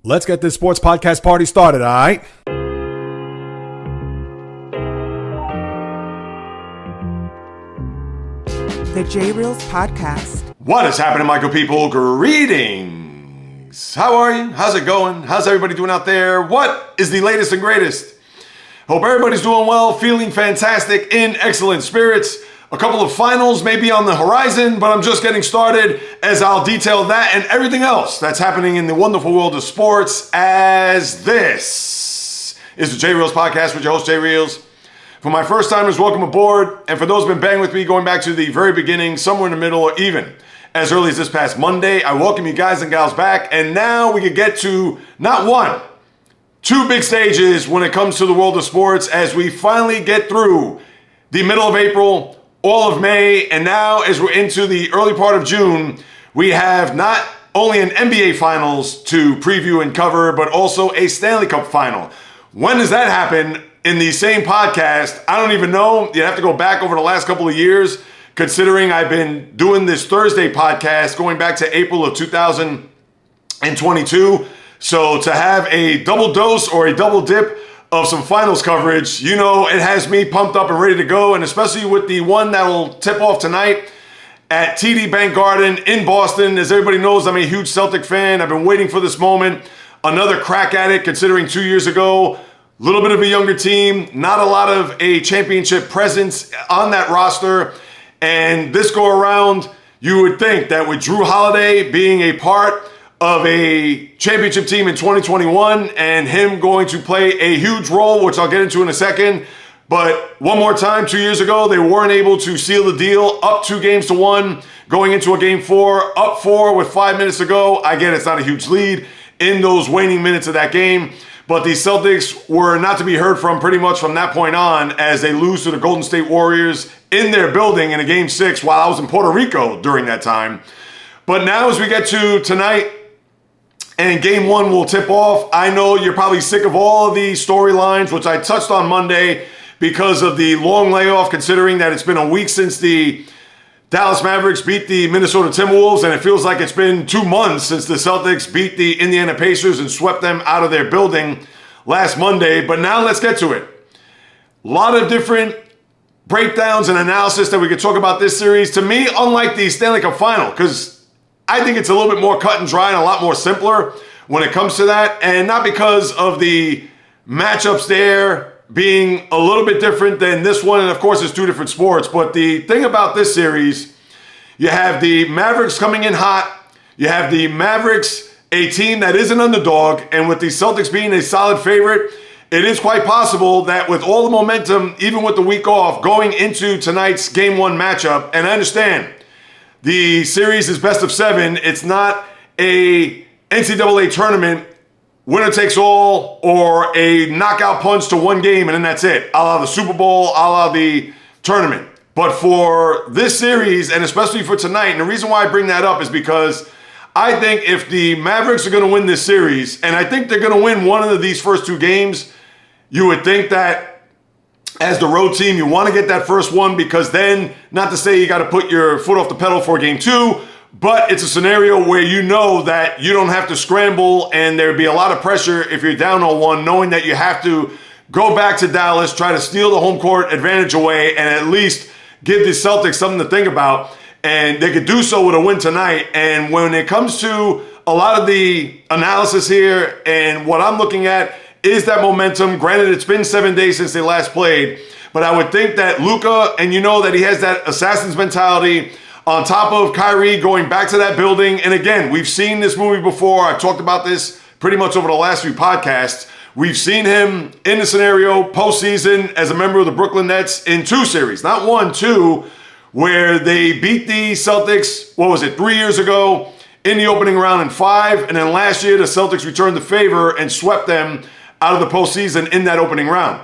Let's get this sports podcast party started, all right? The J-Reels Podcast. What is happening, my good people? Greetings. How are you? How's it going? How's everybody doing out there? What is the latest and greatest? Hope everybody's doing well, feeling fantastic, in excellent spirits. A couple of finals may be on the horizon, but I'm just getting started as I'll detail that and everything else that's happening in the wonderful world of sports, as this is the J-Reels Podcast with your host, J-Reels. For my first timers, welcome aboard. And for those who've been banging with me going back to the very beginning, somewhere in the middle, or even as early as this past Monday, I welcome you guys and gals back. And now we can get to not one, two big stages when it comes to the world of sports as we finally get through the middle of April, all of May, and now as we're into the early part of June, we have not only an NBA Finals to preview and cover, but also a Stanley Cup Final. When does that happen in the same podcast? I don't even know. You have to go back over the last couple of years, considering I've been doing this Thursday podcast going back to April of 2022. So to have a double dose or a double dip of some finals coverage, you know, it has me pumped up and ready to go. And especially with the one that will tip off tonight at TD Bank Garden in Boston. As everybody knows, I'm a huge Celtic fan. I've been waiting for this moment. Another crack at it, considering 2 years ago, a little bit of a younger team, not a lot of a championship presence on that roster. And this go around, you would think that with Drew Holiday being a part of a championship team in 2021 and him going to play a huge role, which I'll get into in a second. But one more time, 2 years ago, they weren't able to seal the deal, up 2-1, going into a game 4, up 4 with 5 minutes to go. I get it's not a huge lead in those waning minutes of that game, but the Celtics were not to be heard from pretty much from that point on as they lose to the Golden State Warriors in their building in a game 6 while I was in Puerto Rico during that time. But now as we get to tonight, and game 1 will tip off. I know you're probably sick of all of the storylines, which I touched on Monday because of the long layoff, considering that it's been a week since the Dallas Mavericks beat the Minnesota Timberwolves, and it feels like it's been 2 months since the Celtics beat the Indiana Pacers and swept them out of their building last Monday. But now let's get to it. A lot of different breakdowns and analysis that we could talk about this series. To me, unlike the Stanley Cup Final, because I think it's a little bit more cut and dry and a lot more simpler when it comes to that. And not because of the matchups there being a little bit different than this one. And of course, it's 2 different sports. But the thing about this series, you have the Mavericks coming in hot. You have the Mavericks, a team that is an underdog. And with the Celtics being a solid favorite, it is quite possible that with all the momentum, even with the week off, going into tonight's game 1 matchup, and I understand, the series is best of 7. It's not a NCAA tournament, winner takes all, or a knockout punch to one game, and then that's it. A la the Super Bowl, a la the tournament. But for this series, and especially for tonight, and the reason why I bring that up is because I think if the Mavericks are going to win this series, and I think they're going to win one of these first 2 games, you would think that as the road team, you want to get that first one, because then, not to say you got to put your foot off the pedal for game 2, but it's a scenario where you know that you don't have to scramble and there'd be a lot of pressure if you're down 0-1, knowing that you have to go back to Dallas, try to steal the home court advantage away, and at least give the Celtics something to think about. And they could do so with a win tonight. And when it comes to a lot of the analysis here and what I'm looking at, is that momentum. Granted, it's been 7 days since they last played, but I would think that Luka, and you know that he has that assassin's mentality, on top of Kyrie going back to that building. And again, we've seen this movie before. I've talked about this pretty much over the last few podcasts. We've seen him in the scenario postseason as a member of the Brooklyn Nets in 2 series, not 1, 2, where they beat the Celtics, 3 years ago in the opening round in 5. And then last year, the Celtics returned the favor and swept them out of the postseason in that opening round.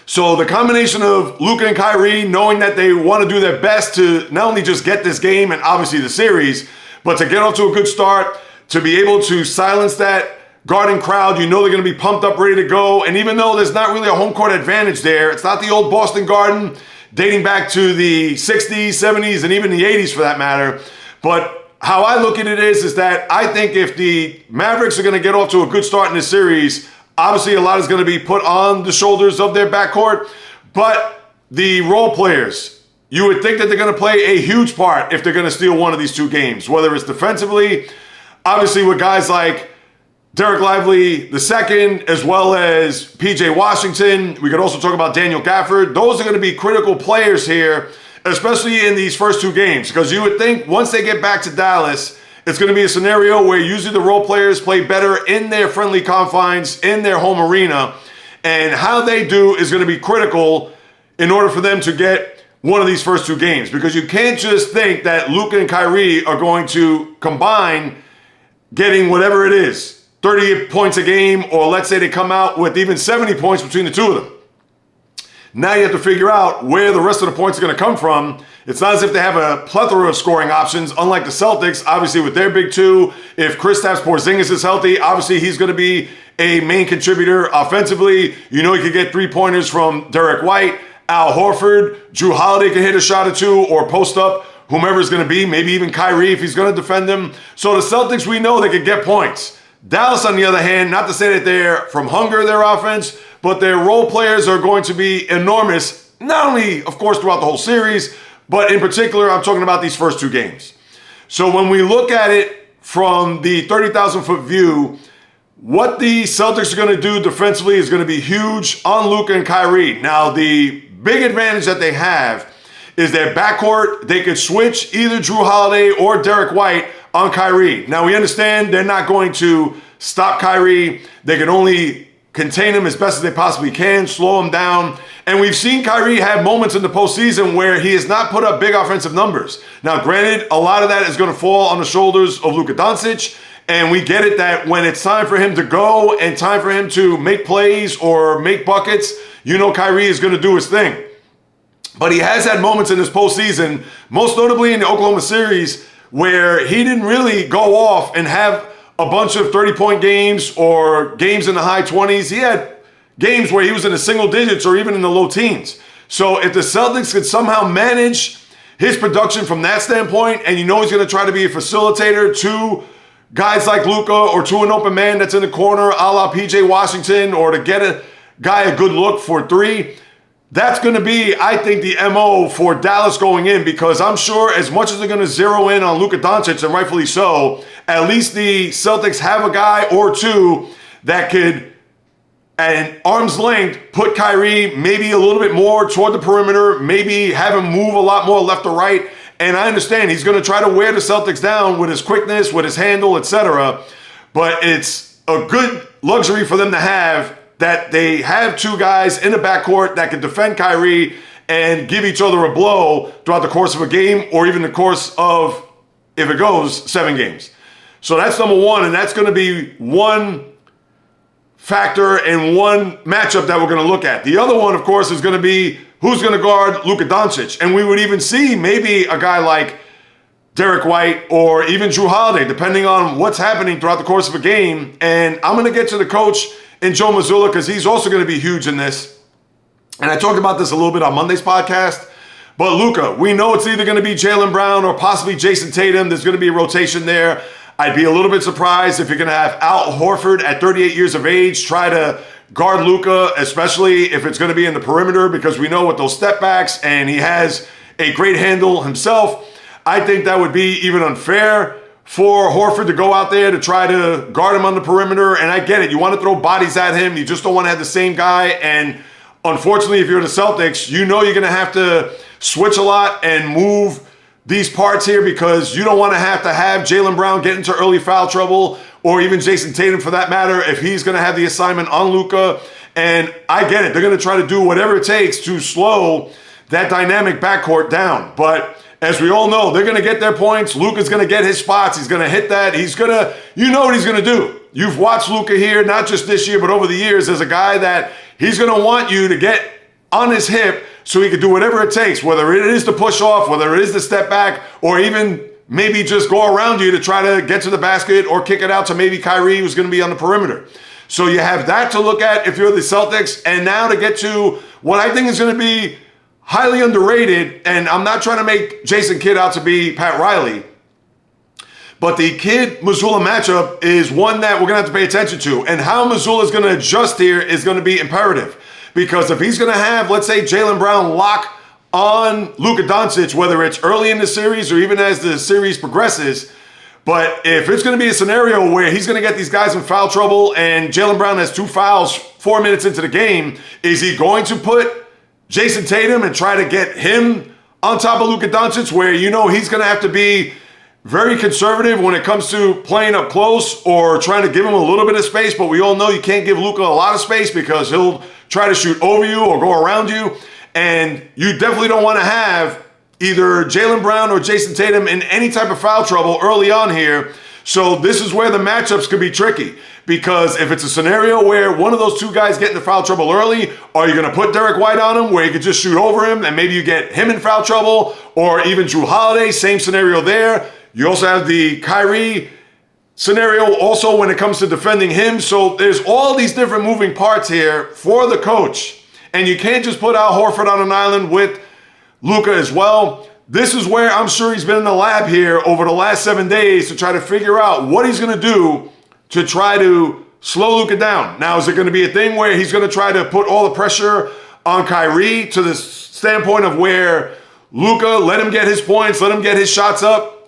So the combination of Luka and Kyrie, knowing that they want to do their best to not only just get this game and obviously the series, but to get off to a good start, to be able to silence that Garden crowd, you know they're going to be pumped up, ready to go. And even though there's not really a home court advantage there, it's not the old Boston Garden dating back to the 60s, 70s, and even the 80s for that matter. But how I look at it is that I think if the Mavericks are going to get off to a good start in this series, obviously a lot is going to be put on the shoulders of their backcourt, but the role players, you would think that they're going to play a huge part if they're going to steal one of these two games, whether it's defensively, obviously with guys like Derek Lively II, as well as PJ Washington. We could also talk about Daniel Gafford. Those are going to be critical players here, especially in these first two games, because you would think once they get back to Dallas, it's going to be a scenario where usually the role players play better in their friendly confines, in their home arena, and how they do is going to be critical in order for them to get one of these first two games, because you can't just think that Luka and Kyrie are going to combine getting whatever it is, 30 points a game, or let's say they come out with even 70 points between the two of them. Now you have to figure out where the rest of the points are going to come from. It's not as if they have a plethora of scoring options, unlike the Celtics, obviously with their big two. If Kristaps Porzingis is healthy, obviously he's going to be a main contributor offensively. You know he could get three-pointers from Derek White, Al Horford, Drew Holiday can hit a shot or two or post up whomever is going to be, maybe even Kyrie if he's going to defend them. So the Celtics, we know they could get points. Dallas, on the other hand, not to say that they're from hunger, their offense, but their role players are going to be enormous, not only, of course, throughout the whole series, but in particular, I'm talking about these first two games. So when we look at it from the 30,000-foot view, what the Celtics are going to do defensively is going to be huge on Luka and Kyrie. Now, the big advantage that they have is their backcourt. They could switch either Drew Holiday or Derek White on Kyrie. Now, we understand they're not going to stop Kyrie. They can only contain him as best as they possibly can, slow him down. And we've seen Kyrie have moments in the postseason where he has not put up big offensive numbers. Now, granted, a lot of that is going to fall on the shoulders of Luka Doncic. And we get it that when it's time for him to go and time for him to make plays or make buckets, you know Kyrie is going to do his thing. But he has had moments in this postseason, most notably in the Oklahoma series, where he didn't really go off and have a bunch of 30-point games or games in the high 20s. He had games where he was in the single digits or even in the low teens. So if the Celtics could somehow manage his production from that standpoint, and you know he's going to try to be a facilitator to guys like Luka or to an open man that's in the corner, a la PJ Washington, or to get a guy a good look for three, that's going to be, I think, the MO for Dallas going in, because I'm sure as much as they're going to zero in on Luka Doncic, and rightfully so, at least the Celtics have a guy or two that could, at an arm's length, put Kyrie maybe a little bit more toward the perimeter, maybe have him move a lot more left to right. And I understand he's going to try to wear the Celtics down with his quickness, with his handle, etc. But it's a good luxury for them to have that they have two guys in the backcourt that can defend Kyrie and give each other a blow throughout the course of a game, or even the course of, if it goes, 7 games. So that's number one, and that's going to be one factor and one matchup that we're going to look at. The other one, of course, is going to be who's going to guard Luka Doncic. And we would even see maybe a guy like Derek White or even Drew Holiday, depending on what's happening throughout the course of a game. And I'm going to get to the coach in Joe Mazzulla, because he's also going to be huge in this. And I talked about this a little bit on Monday's podcast. But Luka, we know it's either going to be Jaylen Brown or possibly Jason Tatum. There's going to be a rotation there. I'd be a little bit surprised if you're going to have Al Horford at 38 years of age try to guard Luka, especially if it's going to be in the perimeter, because we know with those step backs, and he has a great handle himself. I think that would be even unfair for Horford to go out there to try to guard him on the perimeter. And I get it. You want to throw bodies at him. You just don't want to have the same guy. And unfortunately, if you're the Celtics, you know you're going to have to switch a lot and move these parts here, because you don't want to have Jaylen Brown get into early foul trouble, or even Jason Tatum for that matter, if he's going to have the assignment on Luka. And I get it. They're going to try to do whatever it takes to slow that dynamic backcourt down. But as we all know, they're going to get their points. Luka's going to get his spots. He's going to hit that. He's going to, you know what he's going to do. You've watched Luka here, not just this year, but over the years, as a guy that he's going to want you to get on his hip so he can do whatever it takes, whether it is to push off, whether it is to step back, or even maybe just go around you to try to get to the basket or kick it out to maybe Kyrie, who's going to be on the perimeter. So you have that to look at if you're the Celtics. And now to get to what I think is going to be highly underrated, and I'm not trying to make Jason Kidd out to be Pat Riley, But the Kid Missoula matchup is one that we're going to have to pay attention to. And how Missoula is going to adjust here is going to be imperative. Because if he's going to have, let's say, Jaylen Brown lock on Luka Doncic, whether it's early in the series or even as the series progresses, but if it's going to be a scenario where he's going to get these guys in foul trouble and Jaylen Brown has 2 fouls 4 minutes into the game, is he going to put Jason Tatum and try to get him on top of Luka Doncic, where you know he's going to have to be very conservative when it comes to playing up close or trying to give him a little bit of space, but we all know you can't give Luka a lot of space because he'll try to shoot over you or go around you. And you definitely don't want to have either Jaylen Brown or Jason Tatum in any type of foul trouble early on here. So this is where the matchups could be tricky, because if it's a scenario where one of those two guys get into foul trouble early, are you going to put Derek White on him where he could just shoot over him and maybe you get him in foul trouble, or even Jrue Holiday, same scenario there. You also have the Kyrie scenario also when it comes to defending him. So there's all these different moving parts here for the coach. And you can't just put Al Horford on an island with Luka as well. This is where I'm sure he's been in the lab here over the last 7 days to try to figure out what he's going to do to try to slow Luka down. Now, is it going to be a thing where he's going to try to put all the pressure on Kyrie to the standpoint of where Luka, let him get his points, let him get his shots up,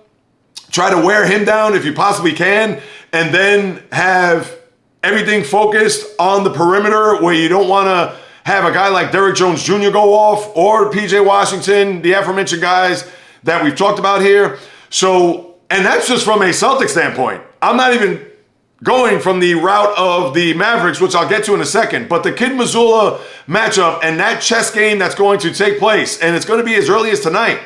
try to wear him down if you possibly can, and then have everything focused on the perimeter where you don't want to have a guy like Derrick Jones Jr. go off, or PJ Washington, the aforementioned guys that we've talked about here. So, and that's just from a Celtic standpoint. I'm not even going from the route of the Mavericks, which I'll get to in a second, but the Kid Missoula matchup and that chess game that's going to take place, and it's going to be as early as tonight.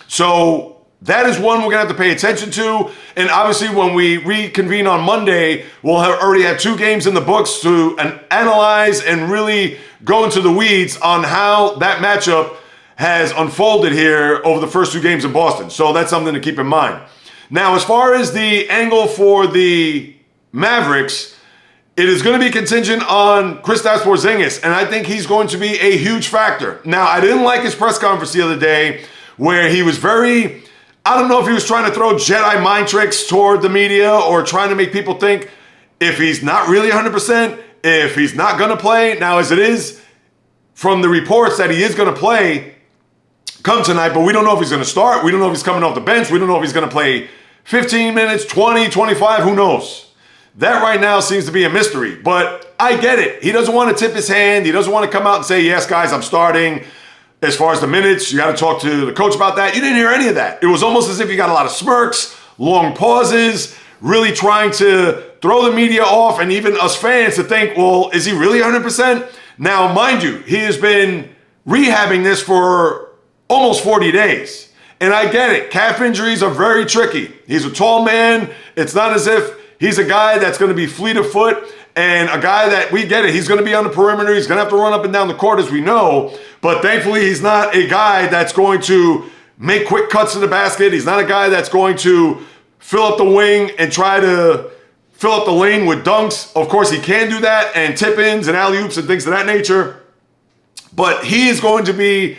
So that is one we're going to have to pay attention to. And obviously when we reconvene on Monday, we'll already have 2 games in the books to analyze and really go into the weeds on how that matchup has unfolded here over the first 2 games in Boston. So that's something to keep in mind. Now, as far as the angle for the Mavericks, it is going to be contingent on Kristaps Porzingis, and I think he's going to be a huge factor. Now, I didn't like his press conference the other day where he was very... I don't know if he was trying to throw Jedi mind tricks toward the media or trying to make people think if he's not really 100%, if he's not going to play. Now, as it is from the reports that he is going to play come tonight, but we don't know if he's going to start. We don't know if he's coming off the bench. We don't know if he's going to play 15 minutes, 20, 25, who knows? That right now seems to be a mystery, but I get it. He doesn't want to tip his hand. He doesn't want to come out and say, yes, guys, I'm starting. As far as the minutes, you got to talk to the coach about that. You didn't hear any of that. It was almost as if you got a lot of smirks, long pauses, really trying to throw the media off and even us fans to think, well, is he really 100%? Now, mind you, he has been rehabbing this for almost 40 days. And I get it. Calf injuries are very tricky. He's a tall man. It's not as if he's a guy that's going to be fleet of foot and a guy that, we get it, he's going to be on the perimeter. He's going to have to run up and down the court, as we know. But thankfully, he's not a guy that's going to make quick cuts to the basket. He's not a guy that's going to fill up the wing and try to fill up the lane with dunks. Of course, he can do that, and tip-ins and alley-oops and things of that nature. But he is going to be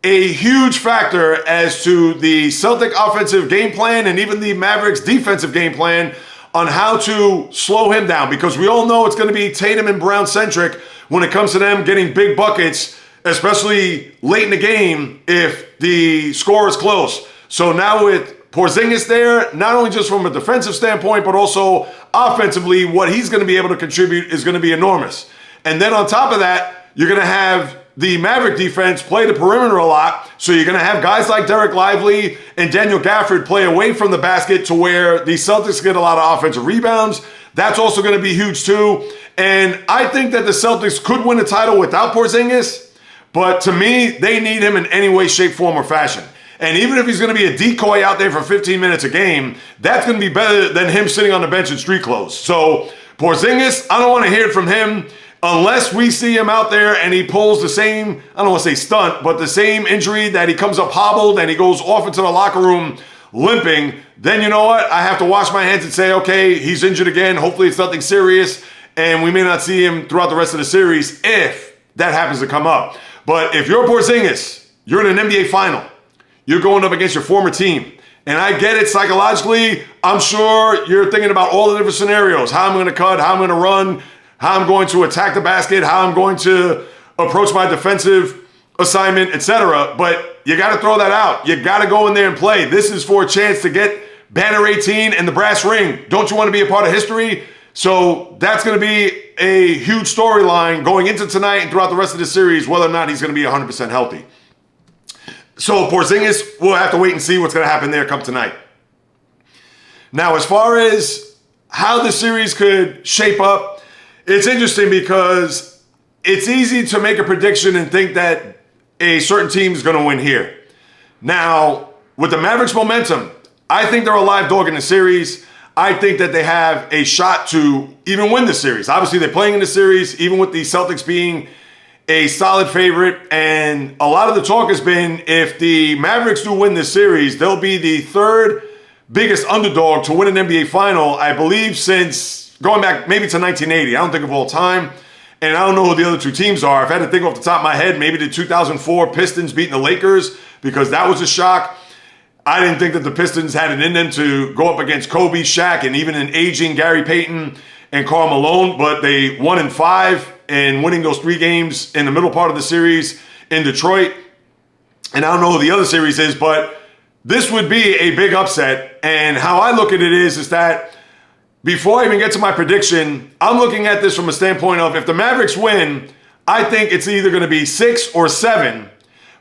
a huge factor as to the Celtic offensive game plan and even the Mavericks defensive game plan on how to slow him down, because we all know it's going to be Tatum and Brown centric when it comes to them getting big buckets, especially late in the game if the score is close. So now with Porzingis there, not only just from a defensive standpoint, but also offensively, what he's going to be able to contribute is going to be enormous. And then on top of that, you're going to have the Maverick defense play the perimeter a lot. So you're going to have guys like Derek Lively and Daniel Gafford play away from the basket to where the Celtics get a lot of offensive rebounds. That's also going to be huge too. And I think that the Celtics could win a title without Porzingis, but to me, they need him in any way, shape, form, or fashion. And even if he's going to be a decoy out there for 15 minutes a game, that's going to be better than him sitting on the bench in street clothes. So Porzingis, I don't want to hear it from him unless we see him out there and he pulls the same, I don't want to say stunt, but the same injury that he comes up hobbled and he goes off into the locker room limping. Then you know what? I have to wash my hands and say, okay, he's injured again. Hopefully it's nothing serious, and we may not see him throughout the rest of the series if that happens to come up. But if you're Porzingis, you're in an NBA final, you're going up against your former team, And I get it psychologically. I'm sure you're thinking about all the different scenarios, how I'm going to cut, how I'm going to run, how I'm going to attack the basket, how I'm going to approach my defensive assignment, etc. But you got to throw that out. You got to go in there and play. This is for a chance to get Banner 18 and the brass ring. Don't you want to be a part of history? So that's going to be a huge storyline going into tonight and throughout the rest of the series, whether or not he's going to be 100% healthy. So Porzingis, we'll have to wait and see what's going to happen there come tonight. Now, as far as how the series could shape up, it's interesting because it's easy to make a prediction and think that a certain team is going to win here. Now, with the Mavericks' momentum, I think they're a live dog in the series. I think that they have a shot to even win the series. Obviously, they're playing in the series, even with the Celtics being a solid favorite. And a lot of the talk has been if the Mavericks do win this series, they'll be the third biggest underdog to win an NBA final, I believe, since going back maybe to 1980. I don't think of all time. And I don't know who the other two teams are. If I had to think off the top of my head, maybe the 2004 Pistons beating the Lakers, because that was a shock. I didn't think that the Pistons had it in them to go up against Kobe, Shaq, and even an aging Gary Payton and Karl Malone, but they won in 5 and winning those 3 games in the middle part of the series in Detroit. And I don't know who the other series is, but this would be a big upset. And how I look at it is that before I even get to my prediction, I'm looking at this from a standpoint of if the Mavericks win, I think it's either going to be 6 or 7.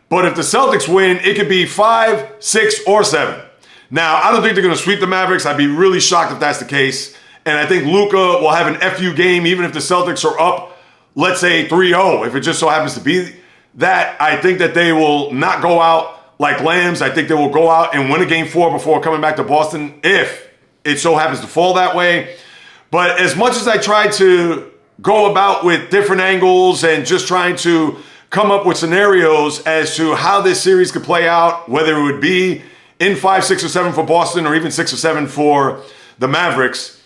But if the Celtics win, it could be 5, 6, or 7. Now, I don't think they're going to sweep the Mavericks. I'd be really shocked if that's the case. And I think Luka will have an FU game, even if the Celtics are up, let's say 3-0. If it just so happens to be that, I think that they will not go out like lambs. I think they will go out and win a game 4 before coming back to Boston, if it so happens to fall that way. But as much as I try to go about with different angles and just trying to come up with scenarios as to how this series could play out, whether it would be in 5, 6, or 7 for Boston or even 6 or 7 for the Mavericks,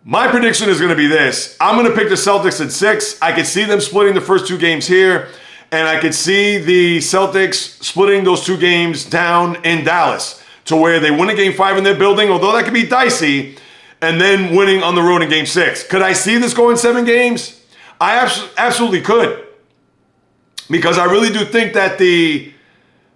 my prediction is going to be this. I'm going to pick the Celtics at 6. I could see them splitting the first 2 games here, and I could see the Celtics splitting those 2 games down in Dallas to where they win a game 5 in their building, although that could be dicey, and then winning on the road in game 6. Could I see this going 7 games? I absolutely could. Because I really do think that the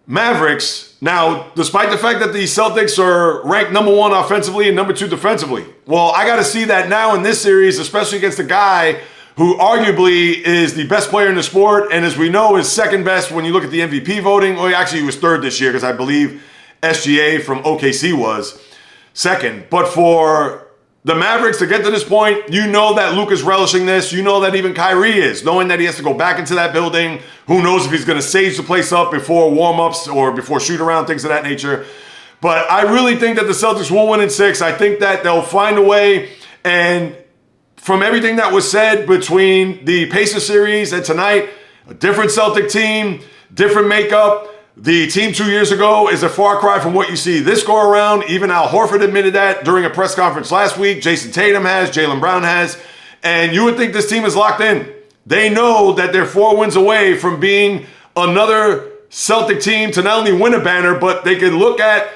Mavericks, now, despite the fact that the Celtics are ranked number 1 offensively and number 2 defensively, well, I got to see that now in this series, especially against a guy who arguably is the best player in the sport, and as we know, is second best when you look at the MVP voting. Well, actually, he was 3rd this year because I believe SGA from OKC was 2nd. But for the Mavericks to get to this point, you know that Luka's relishing this. You know that even Kyrie is, knowing that he has to go back into that building. Who knows if he's going to sage the place up before warm-ups or before shoot-around, things of that nature. But I really think that the Celtics will win in 6. I think that they'll find a way. And from everything that was said between the Pacers series and tonight, a different Celtic team, different makeup. The team 2 years ago is a far cry from what you see this go around. Even Al Horford admitted that during a press conference last week. Jason Tatum has, Jaylen Brown has. And you would think this team is locked in. They know that they're 4 wins away from being another Celtic team to not only win a banner, but they can look at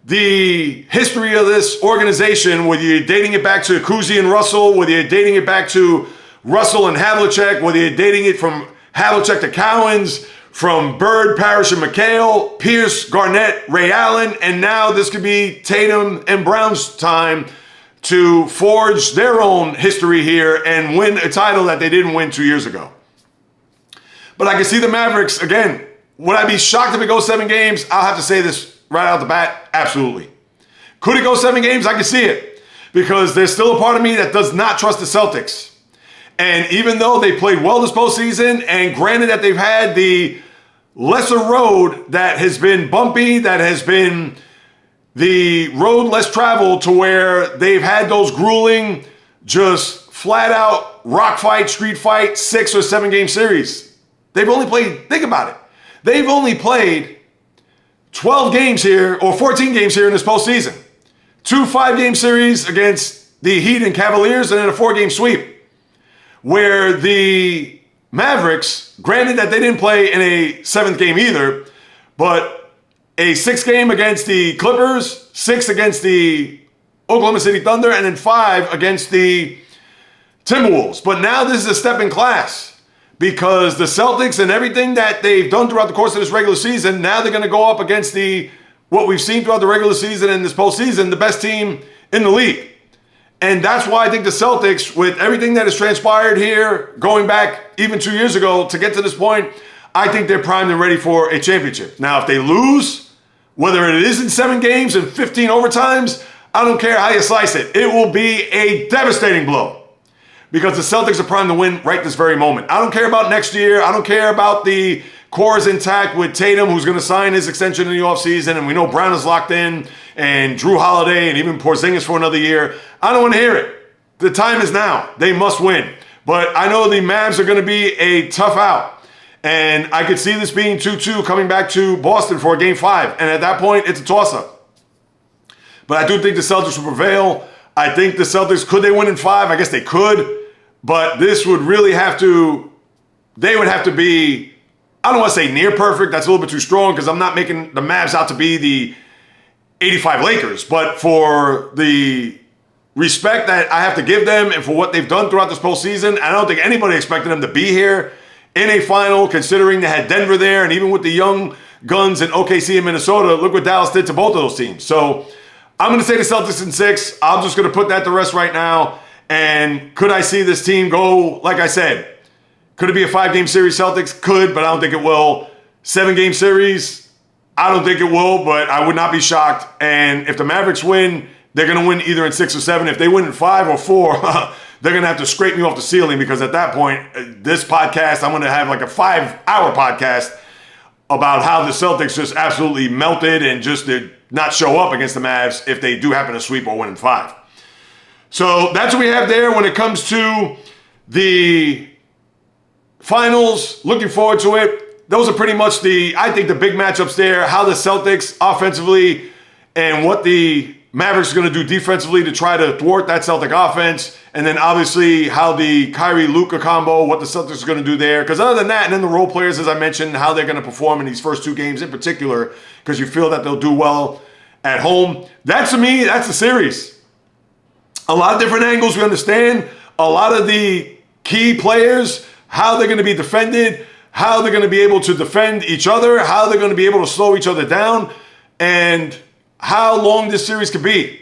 the history of this organization, whether you're dating it back to Cousy and Russell, whether you're dating it back to Russell and Havlicek, whether you're dating it from Havlicek to Cowens, from Bird, Parrish, and McHale, Pierce, Garnett, Ray Allen, and now this could be Tatum and Brown's time to forge their own history here and win a title that they didn't win 2 years ago. But I can see the Mavericks, again, would I be shocked if it goes 7 games? I'll have to say this right out the bat, absolutely. Could it go 7 games? I can see it, because there's still a part of me that does not trust the Celtics. And even though they played well this postseason, and granted that they've had the lesser road that has been bumpy, that has been the road less traveled, to where they've had those grueling, just flat out rock fight, street fight, 6 or 7 game series. They've only played, think about it, they've only played 12 games here, or 14 games here in this postseason. 2 5-game series against the Heat and Cavaliers, and then a 4-game sweep. Where the Mavericks, granted that they didn't play in a 7th game either, but a 6 game against the Clippers, 6 against the Oklahoma City Thunder, and then 5 against the Timberwolves. But now this is a step in class because the Celtics and everything that they've done throughout the course of this regular season, now they're going to go up against what we've seen throughout the regular season and this postseason, the best team in the league. And that's why I think the Celtics, with everything that has transpired here, going back even 2 years ago to get to this point, I think they're primed and ready for a championship. Now, if they lose, whether it is in 7 games and 15 overtimes, I don't care how you slice it. It will be a devastating blow because the Celtics are primed to win right this very moment. I don't care about next year. I don't care about the core is intact with Tatum, who's going to sign his extension in the offseason, and we know Brown is locked in, and Drew Holiday, and even Porzingis for another year. I don't want to hear it. The time is now. They must win. But I know the Mavs are going to be a tough out, and I could see this being 2-2 coming back to Boston for a Game 5, and at that point, it's a toss-up. But I do think the Celtics will prevail. I think the Celtics, could they win in 5? I guess they could, but this would really they would have to be, I don't want to say near perfect. That's a little bit too strong because I'm not making the Mavs out to be the 85 Lakers. But for the respect that I have to give them and for what they've done throughout this postseason, I don't think anybody expected them to be here in a final, considering they had Denver there. And even with the young guns in OKC and Minnesota, look what Dallas did to both of those teams. So I'm going to say the Celtics in 6. I'm just going to put that to rest right now. And could I see this team go, like I said, could it be a 5-game series Celtics? Could, but I don't think it will. 7-game series, I don't think it will, but I would not be shocked. And if the Mavericks win, they're going to win either in 6 or 7. If they win in 5 or 4, they're going to have to scrape me off the ceiling because at that point, this podcast, I'm going to have like a 5-hour podcast about how the Celtics just absolutely melted and just did not show up against the Mavs if they do happen to sweep or win in 5. So that's what we have there when it comes to the finals. Looking forward to it. Those are pretty much I think the big matchups there, how the Celtics offensively and what the Mavericks are going to do defensively to try to thwart that Celtic offense. And then obviously how the Kyrie-Luka combo, what the Celtics are going to do there. Because other than that, and then the role players, as I mentioned, how they're going to perform in these first 2 games in particular, because you feel that they'll do well at home. That, to me, that's the series. A lot of different angles, we understand. A lot of the key players, how they're going to be defended, how they're going to be able to defend each other, how they're going to be able to slow each other down, and how long this series could be.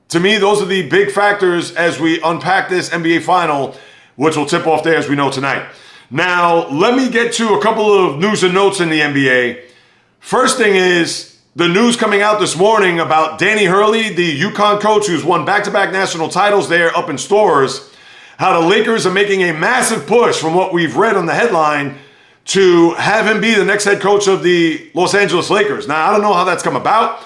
To me, those are the big factors as we unpack this NBA final, which will tip off there as we know tonight. Now, let me get to a couple of news and notes in the NBA. First thing is the news coming out this morning about Danny Hurley, the UConn coach who's won back-to-back national titles there up in Stores, how the Lakers are making a massive push from what we've read on the headline to have him be the next head coach of the Los Angeles Lakers. Now, I don't know how that's come about.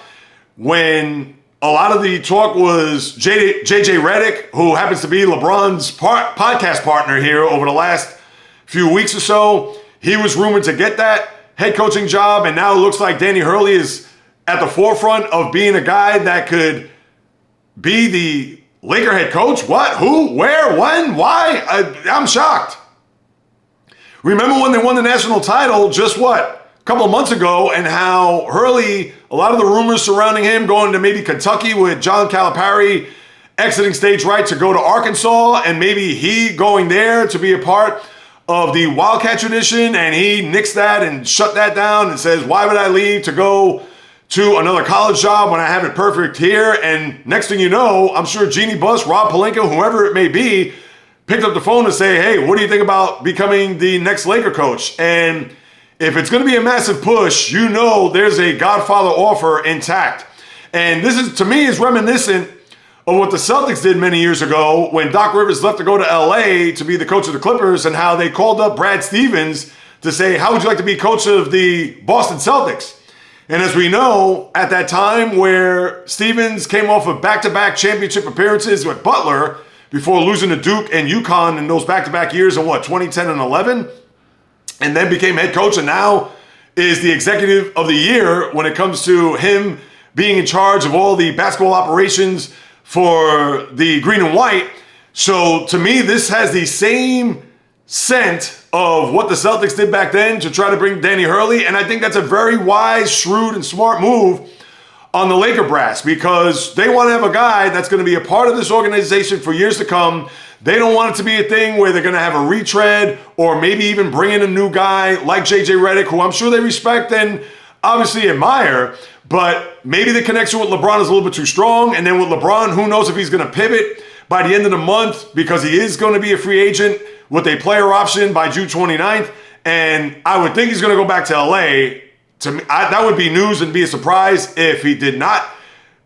When a lot of the talk was JJ Redick, who happens to be LeBron's podcast partner here over the last few weeks or so, he was rumored to get that head coaching job, and now it looks like Danny Hurley is at the forefront of being a guy that could be the Laker head coach. What? Who? Where? When? Why? I'm shocked. Remember when they won the national title just a couple of months ago, and how Hurley, a lot of the rumors surrounding him going to maybe Kentucky with John Calipari exiting stage right to go to Arkansas, and maybe he going there to be a part of the Wildcat tradition, and he nixed that and shut that down and says, why would I leave to go to another college job when I have it perfect here? And next thing you know, I'm sure Jeannie Buss, Rob Pelinka, whoever it may be, picked up the phone to say, hey, what do you think about becoming the next Laker coach? And if it's going to be a massive push, you know there's a Godfather offer intact. And this is, to me, is reminiscent of what the Celtics did many years ago when Doc Rivers left to go to LA to be the coach of the Clippers, and how they called up Brad Stevens to say, how would you like to be coach of the Boston Celtics? And as we know, at that time where Stevens came off of back-to-back championship appearances with Butler before losing to Duke and UConn in those back-to-back years in 2010 and 11, and then became head coach, and now is the executive of the year when it comes to him being in charge of all the basketball operations for the green and white. So to me, this has the same scent of what the Celtics did back then to try to bring Danny Hurley. And I think that's a very wise, shrewd, and smart move on the Laker brass, because they want to have a guy that's going to be a part of this organization for years to come. They don't want it to be a thing where they're going to have a retread or maybe even bring in a new guy like JJ Redick, who I'm sure they respect and obviously admire, but maybe the connection with LeBron is a little bit too strong. And then with LeBron, who knows if he's going to pivot by the end of the month, because he is going to be a free agent with a player option by June 29th. And I would think he's going to go back to LA. To me, that would be news and be a surprise if he did not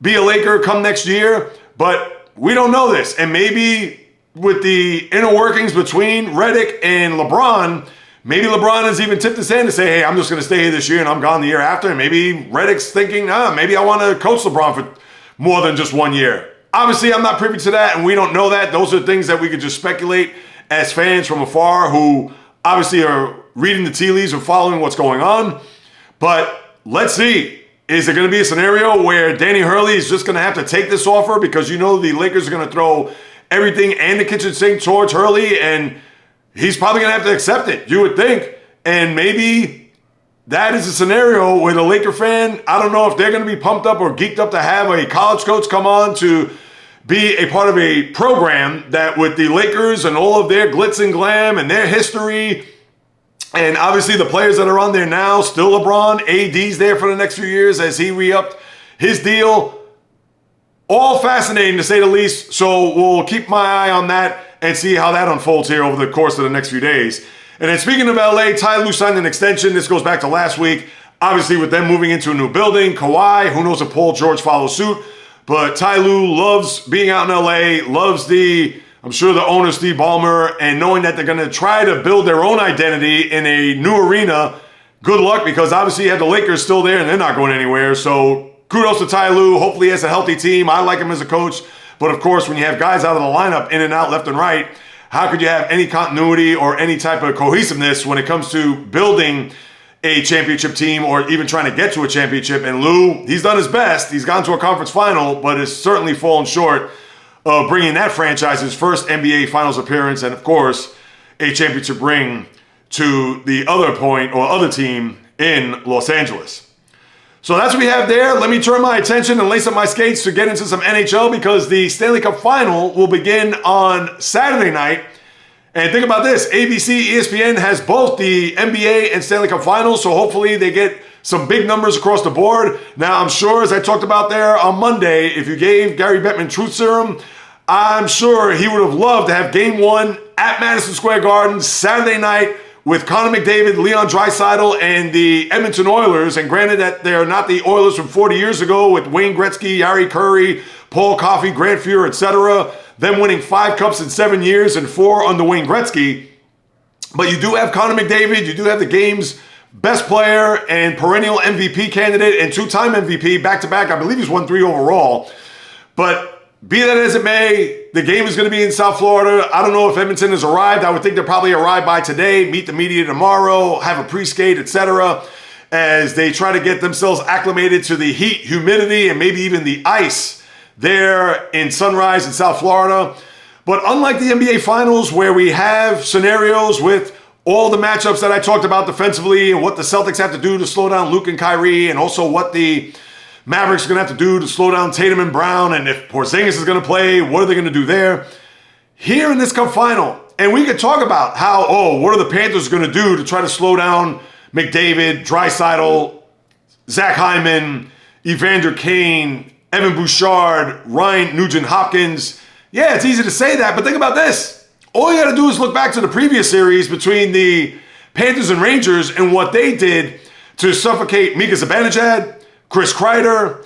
be a Laker come next year. But we don't know this. And maybe with the inner workings between Redick and LeBron, maybe LeBron has even tipped his hand to say, hey, I'm just going to stay here this year and I'm gone the year after. And maybe Redick's thinking, maybe I want to coach LeBron for more than just 1 year. Obviously, I'm not privy to that, and we don't know that. Those are things that we could just speculate as fans from afar who obviously are reading the tea leaves and following what's going on. But let's see. Is there going to be a scenario where Danny Hurley is just going to have to take this offer because the Lakers are going to throw everything and the kitchen sink towards Hurley, and he's probably going to have to accept it, you would think. And maybe that is a scenario where the Laker fan, I don't know if they're going to be pumped up or geeked up to have a college coach come on to be a part of a program that with the Lakers and all of their glitz and glam and their history, and obviously the players that are on there now, still LeBron, AD's there for the next few years as he re-upped his deal. All fascinating to say the least. So we'll keep my eye on that and see how that unfolds here over the course of the next few days. And then speaking of LA, Ty Lue signed an extension. This goes back to last week. Obviously with them moving into a new building, Kawhi, who knows if Paul George follows suit. But Ty Lue loves being out in LA, loves I'm sure the owner, Steve Ballmer, and knowing that they're going to try to build their own identity in a new arena. Good luck, because obviously you have the Lakers still there and they're not going anywhere. So kudos to Ty Lue. Hopefully he has a healthy team. I like him as a coach. But of course, when you have guys out of the lineup, in and out, left and right, how could you have any continuity or any type of cohesiveness when it comes to building a championship team or even trying to get to a championship? And Lue, he's done his best. He's gone to a conference final, but has certainly fallen short of bringing that franchise's first NBA Finals appearance and, of course, a championship ring to the other team in Los Angeles. So that's what we have there. Let me turn my attention and lace up my skates to get into some NHL, because the Stanley Cup Final will begin on Saturday night. And think about this, ABC, ESPN has both the NBA and Stanley Cup Finals, so hopefully they get some big numbers across the board. Now, I'm sure, as I talked about there on Monday, if you gave Gary Bettman truth serum, I'm sure he would have loved to have Game 1 at Madison Square Garden Saturday night with Connor McDavid, Leon Draisaitl, and the Edmonton Oilers. And granted that they're not the Oilers from 40 years ago with Wayne Gretzky, Harry Curry, Paul Coffey, Grant Fuhr, etc., them winning 5 cups in 7 years and 4 under Wayne Gretzky. But you do have Connor McDavid, you do have the game's best player and perennial MVP candidate and 2-time MVP back-to-back. I believe he's won 3 overall. But be that as it may, the game is going to be in South Florida. I don't know if Edmonton has arrived. I would think they'll probably arrive by today, meet the media tomorrow, have a pre-skate, etc., as they try to get themselves acclimated to the heat, humidity, and maybe even the ice there in Sunrise in South Florida. But unlike the NBA Finals, where we have scenarios with all the matchups that I talked about defensively and what the Celtics have to do to slow down Luka and Kyrie, and also what the Mavericks are going to have to do to slow down Tatum and Brown, and if Porzingis is going to play, what are they going to do there? Here in this Cup Final, and we could talk about how, what are the Panthers going to do to try to slow down McDavid, Draisaitl, Zach Hyman, Evander Kane, Evan Bouchard, Ryan Nugent-Hopkins. Yeah, it's easy to say that, but think about this. All you got to do is look back to the previous series between the Panthers and Rangers and what they did to suffocate Mika Zibanejad, Chris Kreider,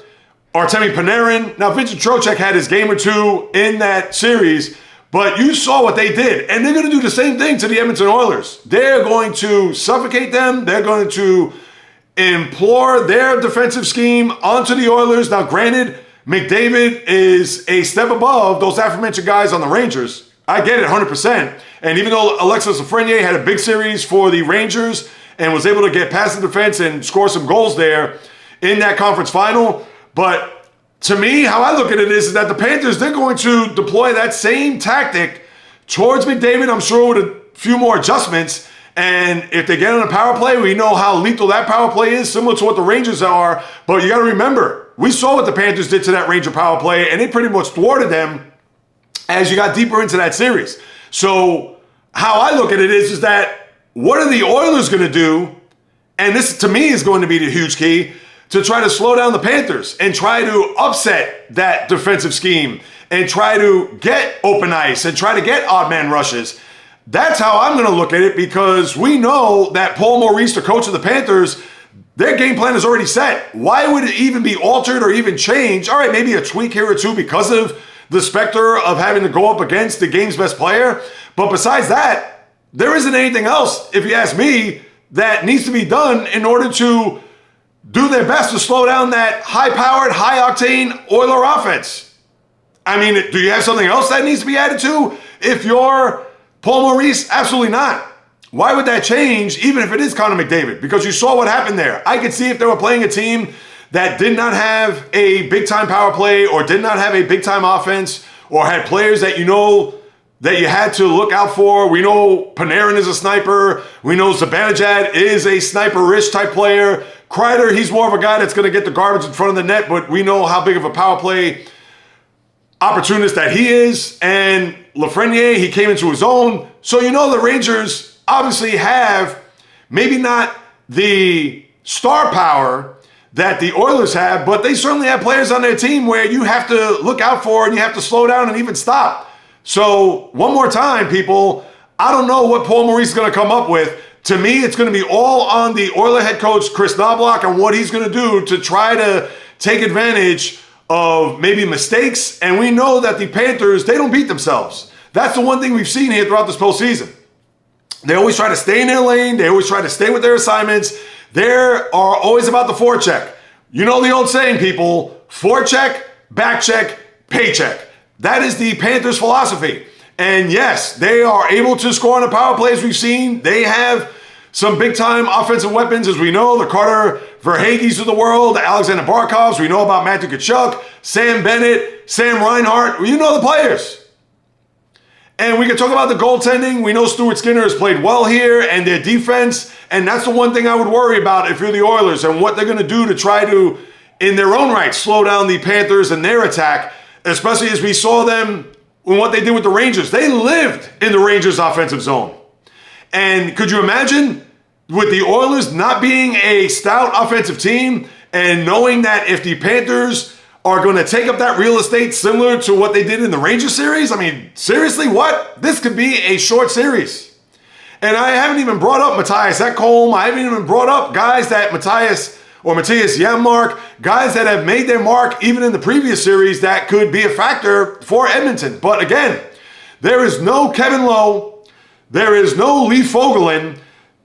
Artemi Panarin. Now, Vincent Trocheck had his game or two in that series, but you saw what they did. And they're going to do the same thing to the Edmonton Oilers. They're going to suffocate them. They're going to implore their defensive scheme onto the Oilers. Now, granted, McDavid is a step above those aforementioned guys on the Rangers. I get it 100%. And even though Alexis Lafreniere had a big series for the Rangers and was able to get past the defense and score some goals there in that conference final, but to me, how I look at it is that the Panthers, they're going to deploy that same tactic towards McDavid, I'm sure with a few more adjustments. And if they get on a power play, we know how lethal that power play is, similar to what the Rangers are. But you got to remember, we saw what the Panthers did to that Ranger power play, and they pretty much thwarted them as you got deeper into that series. So how I look at it is that what are the Oilers going to do? And this, to me, is going to be the huge key to try to slow down the Panthers and try to upset that defensive scheme and try to get open ice and try to get odd man rushes. That's how I'm going to look at it, because we know that Paul Maurice, the coach of the Panthers, their game plan is already set. Why would it even be altered or even changed? All right, maybe a tweak here or two because of the specter of having to go up against the game's best player. But besides that, there isn't anything else, if you ask me, that needs to be done in order to do their best to slow down that high-powered, high-octane Oiler offense. I mean, do you have something else that needs to be added to? If you're Paul Maurice, absolutely not. Why would that change, even if it is Connor McDavid? Because you saw what happened there. I could see if they were playing a team that did not have a big-time power play or did not have a big-time offense or had players that you know that you had to look out for. We know Panarin is a sniper. We know Zibanejad is a sniper-ish type player. Kreider, he's more of a guy that's going to get the garbage in front of the net, but we know how big of a power play opportunist that he is. And Lafreniere, he came into his own. So you know the Rangers obviously have maybe not the star power that the Oilers have, but they certainly have players on their team where you have to look out for and you have to slow down and even stop. So one more time, people, I don't know what Paul Maurice is going to come up with. To me, it's going to be all on the Oiler head coach, Chris Knobloch, and what he's going to do to try to take advantage of maybe mistakes. And we know that the Panthers, they don't beat themselves. That's the one thing we've seen here throughout this postseason. They always try to stay in their lane. They always try to stay with their assignments. They are always about the forecheck. You know the old saying, people, forecheck, backcheck, paycheck. That is the Panthers' philosophy. And yes, they are able to score on the power play as we've seen. They have some big-time offensive weapons, as we know, the Carter Verhaeghes of the world, the Alexander Barkovs. We know about Matthew Tkachuk, Sam Bennett, Sam Reinhart. You know the players. And we can talk about the goaltending. We know Stuart Skinner has played well here, and their defense. And that's the one thing I would worry about if you're the Oilers and what they're going to do to try to, in their own right, slow down the Panthers and their attack, especially as we saw them in what they did with the Rangers. They lived in the Rangers' offensive zone. And could you imagine with the Oilers not being a stout offensive team and knowing that if the Panthers are going to take up that real estate similar to what they did in the Rangers series? I mean, seriously, what? This could be a short series. And I haven't even brought up Matthias Ekholm. I haven't even brought up guys that Matthias Janmark, guys that have made their mark even in the previous series that could be a factor for Edmonton. But again, there is no Kevin Lowe. There is no Lee Fogelin.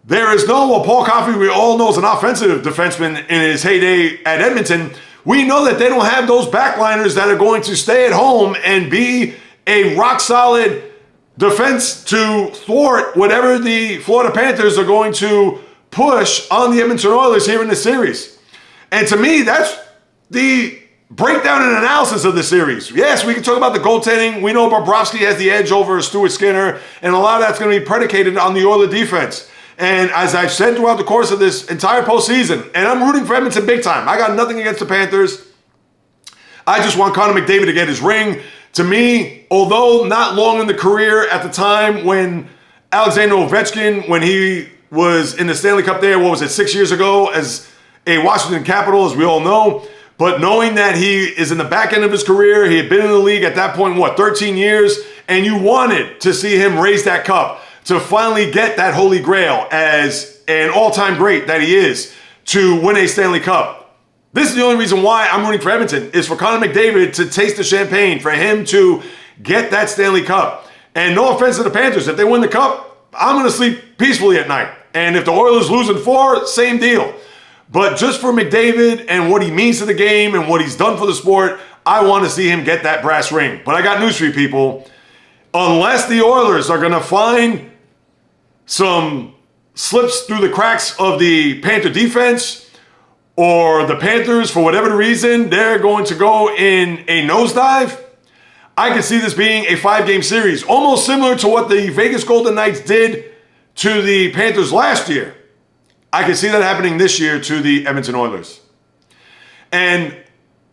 There is no, well, Paul Coffey, we all know, is an offensive defenseman in his heyday at Edmonton. We know that they don't have those backliners that are going to stay at home and be a rock-solid defense to thwart whatever the Florida Panthers are going to push on the Edmonton Oilers here in the series. And to me, that's the breakdown and analysis of the series. Yes, we can talk about the goaltending. We know Bobrovsky has the edge over Stuart Skinner, and a lot of that's going to be predicated on the Oilers defense. And as I've said throughout the course of this entire postseason, and I'm rooting for Edmonton big time. I got nothing against the Panthers. I just want Connor McDavid to get his ring. To me, although not long in the career at the time when Alexander Ovechkin, when he was in the Stanley Cup there, 6 years ago as a Washington Capital, as we all know. But knowing that he is in the back end of his career, he had been in the league at that point, 13 years, and you wanted to see him raise that cup to finally get that holy grail as an all-time great that he is to win a Stanley Cup. This is the only reason why I'm rooting for Edmonton, is for Connor McDavid to taste the champagne, for him to get that Stanley Cup. And no offense to the Panthers, if they win the cup, I'm going to sleep peacefully at night. And if the Oilers lose in 4, same deal. But just for McDavid and what he means to the game and what he's done for the sport, I want to see him get that brass ring. But I got news for you, people. Unless the Oilers are going to find some slips through the cracks of the Panther defense, or the Panthers, for whatever reason, they're going to go in a nosedive, I could see this being a 5-game series, almost similar to what the Vegas Golden Knights did to the Panthers last year. I could see that happening this year to the Edmonton Oilers. And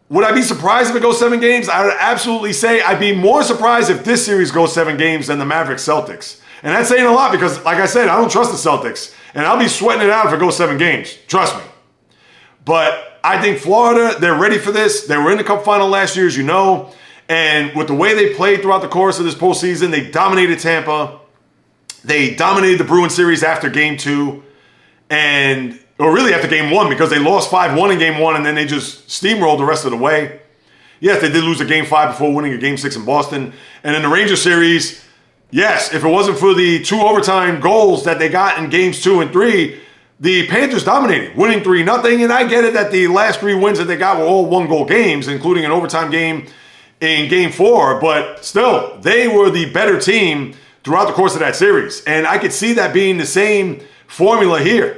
would I be surprised if it goes 7 games? I would absolutely say I'd be more surprised if this series goes 7 games than the Mavericks Celtics. And that's saying a lot because, like I said, I don't trust the Celtics. And I'll be sweating it out if it goes 7 games. Trust me. But I think Florida, they're ready for this. They were in the Cup Final last year, as you know. And with the way they played throughout the course of this postseason, they dominated Tampa. They dominated the Bruins series after Game 2. Or really after Game 1 because they lost 5-1 in Game 1 and then they just steamrolled the rest of the way. Yes, they did lose a Game 5 before winning a Game 6 in Boston. And in the Rangers series, yes, if it wasn't for the 2 overtime goals that they got in Games 2 and 3, the Panthers dominated, winning 3-0. And I get it that the last 3 wins that they got were all 1-goal games, including an overtime game in Game 4. But still, they were the better team throughout the course of that series. And I could see that being the same formula here.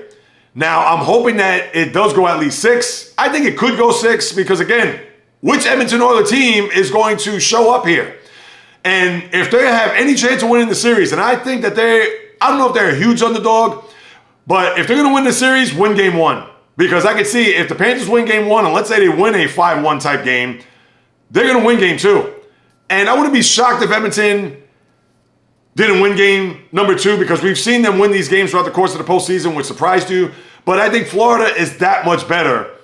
Now, I'm hoping that it does go at least 6. I think it could go 6 because, again, which Edmonton Oilers team is going to show up here? And if they have any chance of winning the series, and I think that I don't know if they're a huge underdog, but if they're going to win the series, win Game 1. Because I could see if the Panthers win Game 1, and let's say they win a 5-1 type game, they're going to win Game 2. And I wouldn't be shocked if Edmonton didn't win game number 2 because we've seen them win these games throughout the course of the postseason, which surprised you. But I think Florida is that much better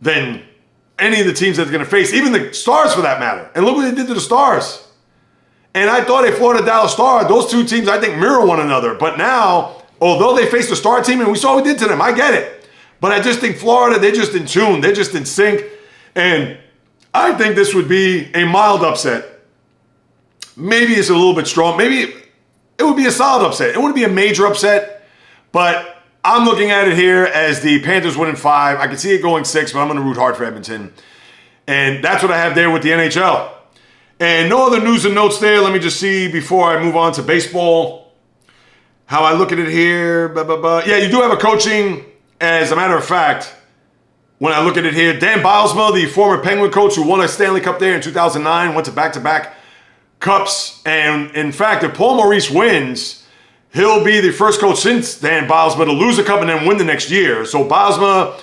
than any of the teams that they're going to face, even the Stars for that matter. And look what they did to the Stars. And I thought a Florida-Dallas Star, those 2 teams, I think, mirror one another. But now, although they faced the Star team, and we saw what we did to them, I get it. But I just think Florida, they're just in tune. They're just in sync. And I think this would be a mild upset. Maybe it's a little bit strong. Maybe it would be a solid upset. It wouldn't be a major upset, but I'm looking at it here as the Panthers winning 5. I can see it going 6, but I'm going to root hard for Edmonton. And that's what I have there with the NHL. And no other news and notes there. Let me just see before I move on to baseball how I look at it here. Yeah, you do have a coaching. As a matter of fact, when I look at it here, Dan Bilesma, the former Penguin coach who won a Stanley Cup there in 2009, went to back-to-back Cups. And in fact, if Paul Maurice wins, he'll be the first coach since Dan Bilesma to lose a cup and then win the next year. So Bilesma,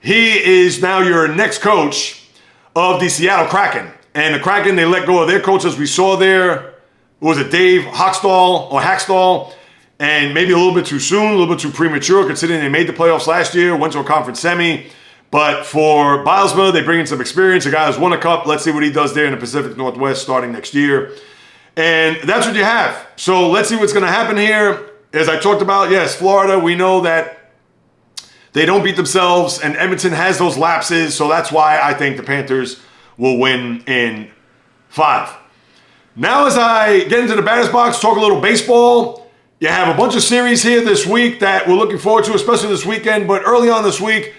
he is now your next coach of the Seattle Kraken. And the Kraken, they let go of their coach, as we saw there. Was it Dave Haxtell? And maybe a little bit too soon, a little bit too premature, considering they made the playoffs last year, went to a conference semi. But for Bilesma, they bring in some experience. A guy who's won a cup. Let's see what he does there in the Pacific Northwest starting next year. And that's what you have. So let's see what's going to happen here. As I talked about, yes, Florida, we know that they don't beat themselves, and Edmonton has those lapses. So that's why I think the Panthers will win in 5. Now as I get into the batter's box, talk a little baseball. You have a bunch of series here this week that we're looking forward to, especially this weekend. But early on this week,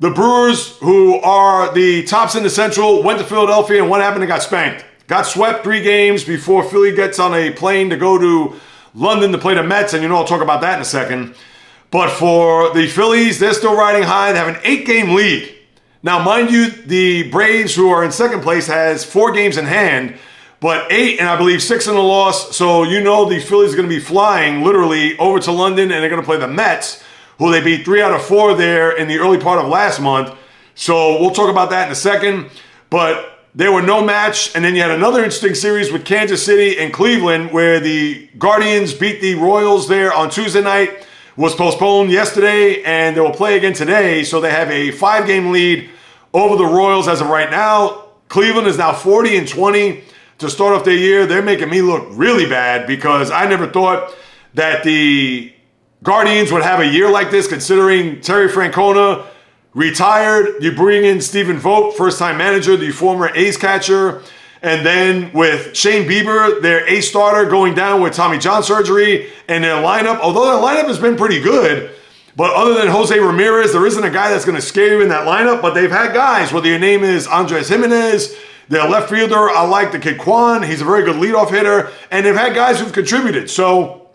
the Brewers, who are the tops in the Central, went to Philadelphia, and what happened? They got spanked. Got swept 3 games before Philly gets on a plane to go to London to play the Mets, and I'll talk about that in a second. But for the Phillies, they're still riding high. They have an 8-game lead. Now, mind you, the Braves, who are in second place, has 4 games in hand, but 8 and I believe 6 in the loss. So the Phillies are going to be flying literally over to London, and they're going to play the Mets, who they beat 3 out of 4 there in the early part of last month. So we'll talk about that in a second. But they were no match. And then you had another interesting series with Kansas City and Cleveland, where the Guardians beat the Royals there on Tuesday night. Was postponed yesterday, and they will play again today. So they have a 5-game lead over the Royals as of right now. Cleveland is now 40-20 to start off their year. They're making me look really bad because I never thought that the Guardians would have a year like this, considering Terry Francona retired. You bring in Stephen Vogt, first-time manager, the former A's catcher. And then with Shane Bieber, their ace starter, going down with Tommy John surgery, and their lineup, although their lineup has been pretty good, but other than Jose Ramirez, there isn't a guy that's going to scare you in that lineup. But they've had guys, whether your name is Andres Jimenez, their left fielder, I like the kid Kwan. He's a very good leadoff hitter. And they've had guys who've contributed. So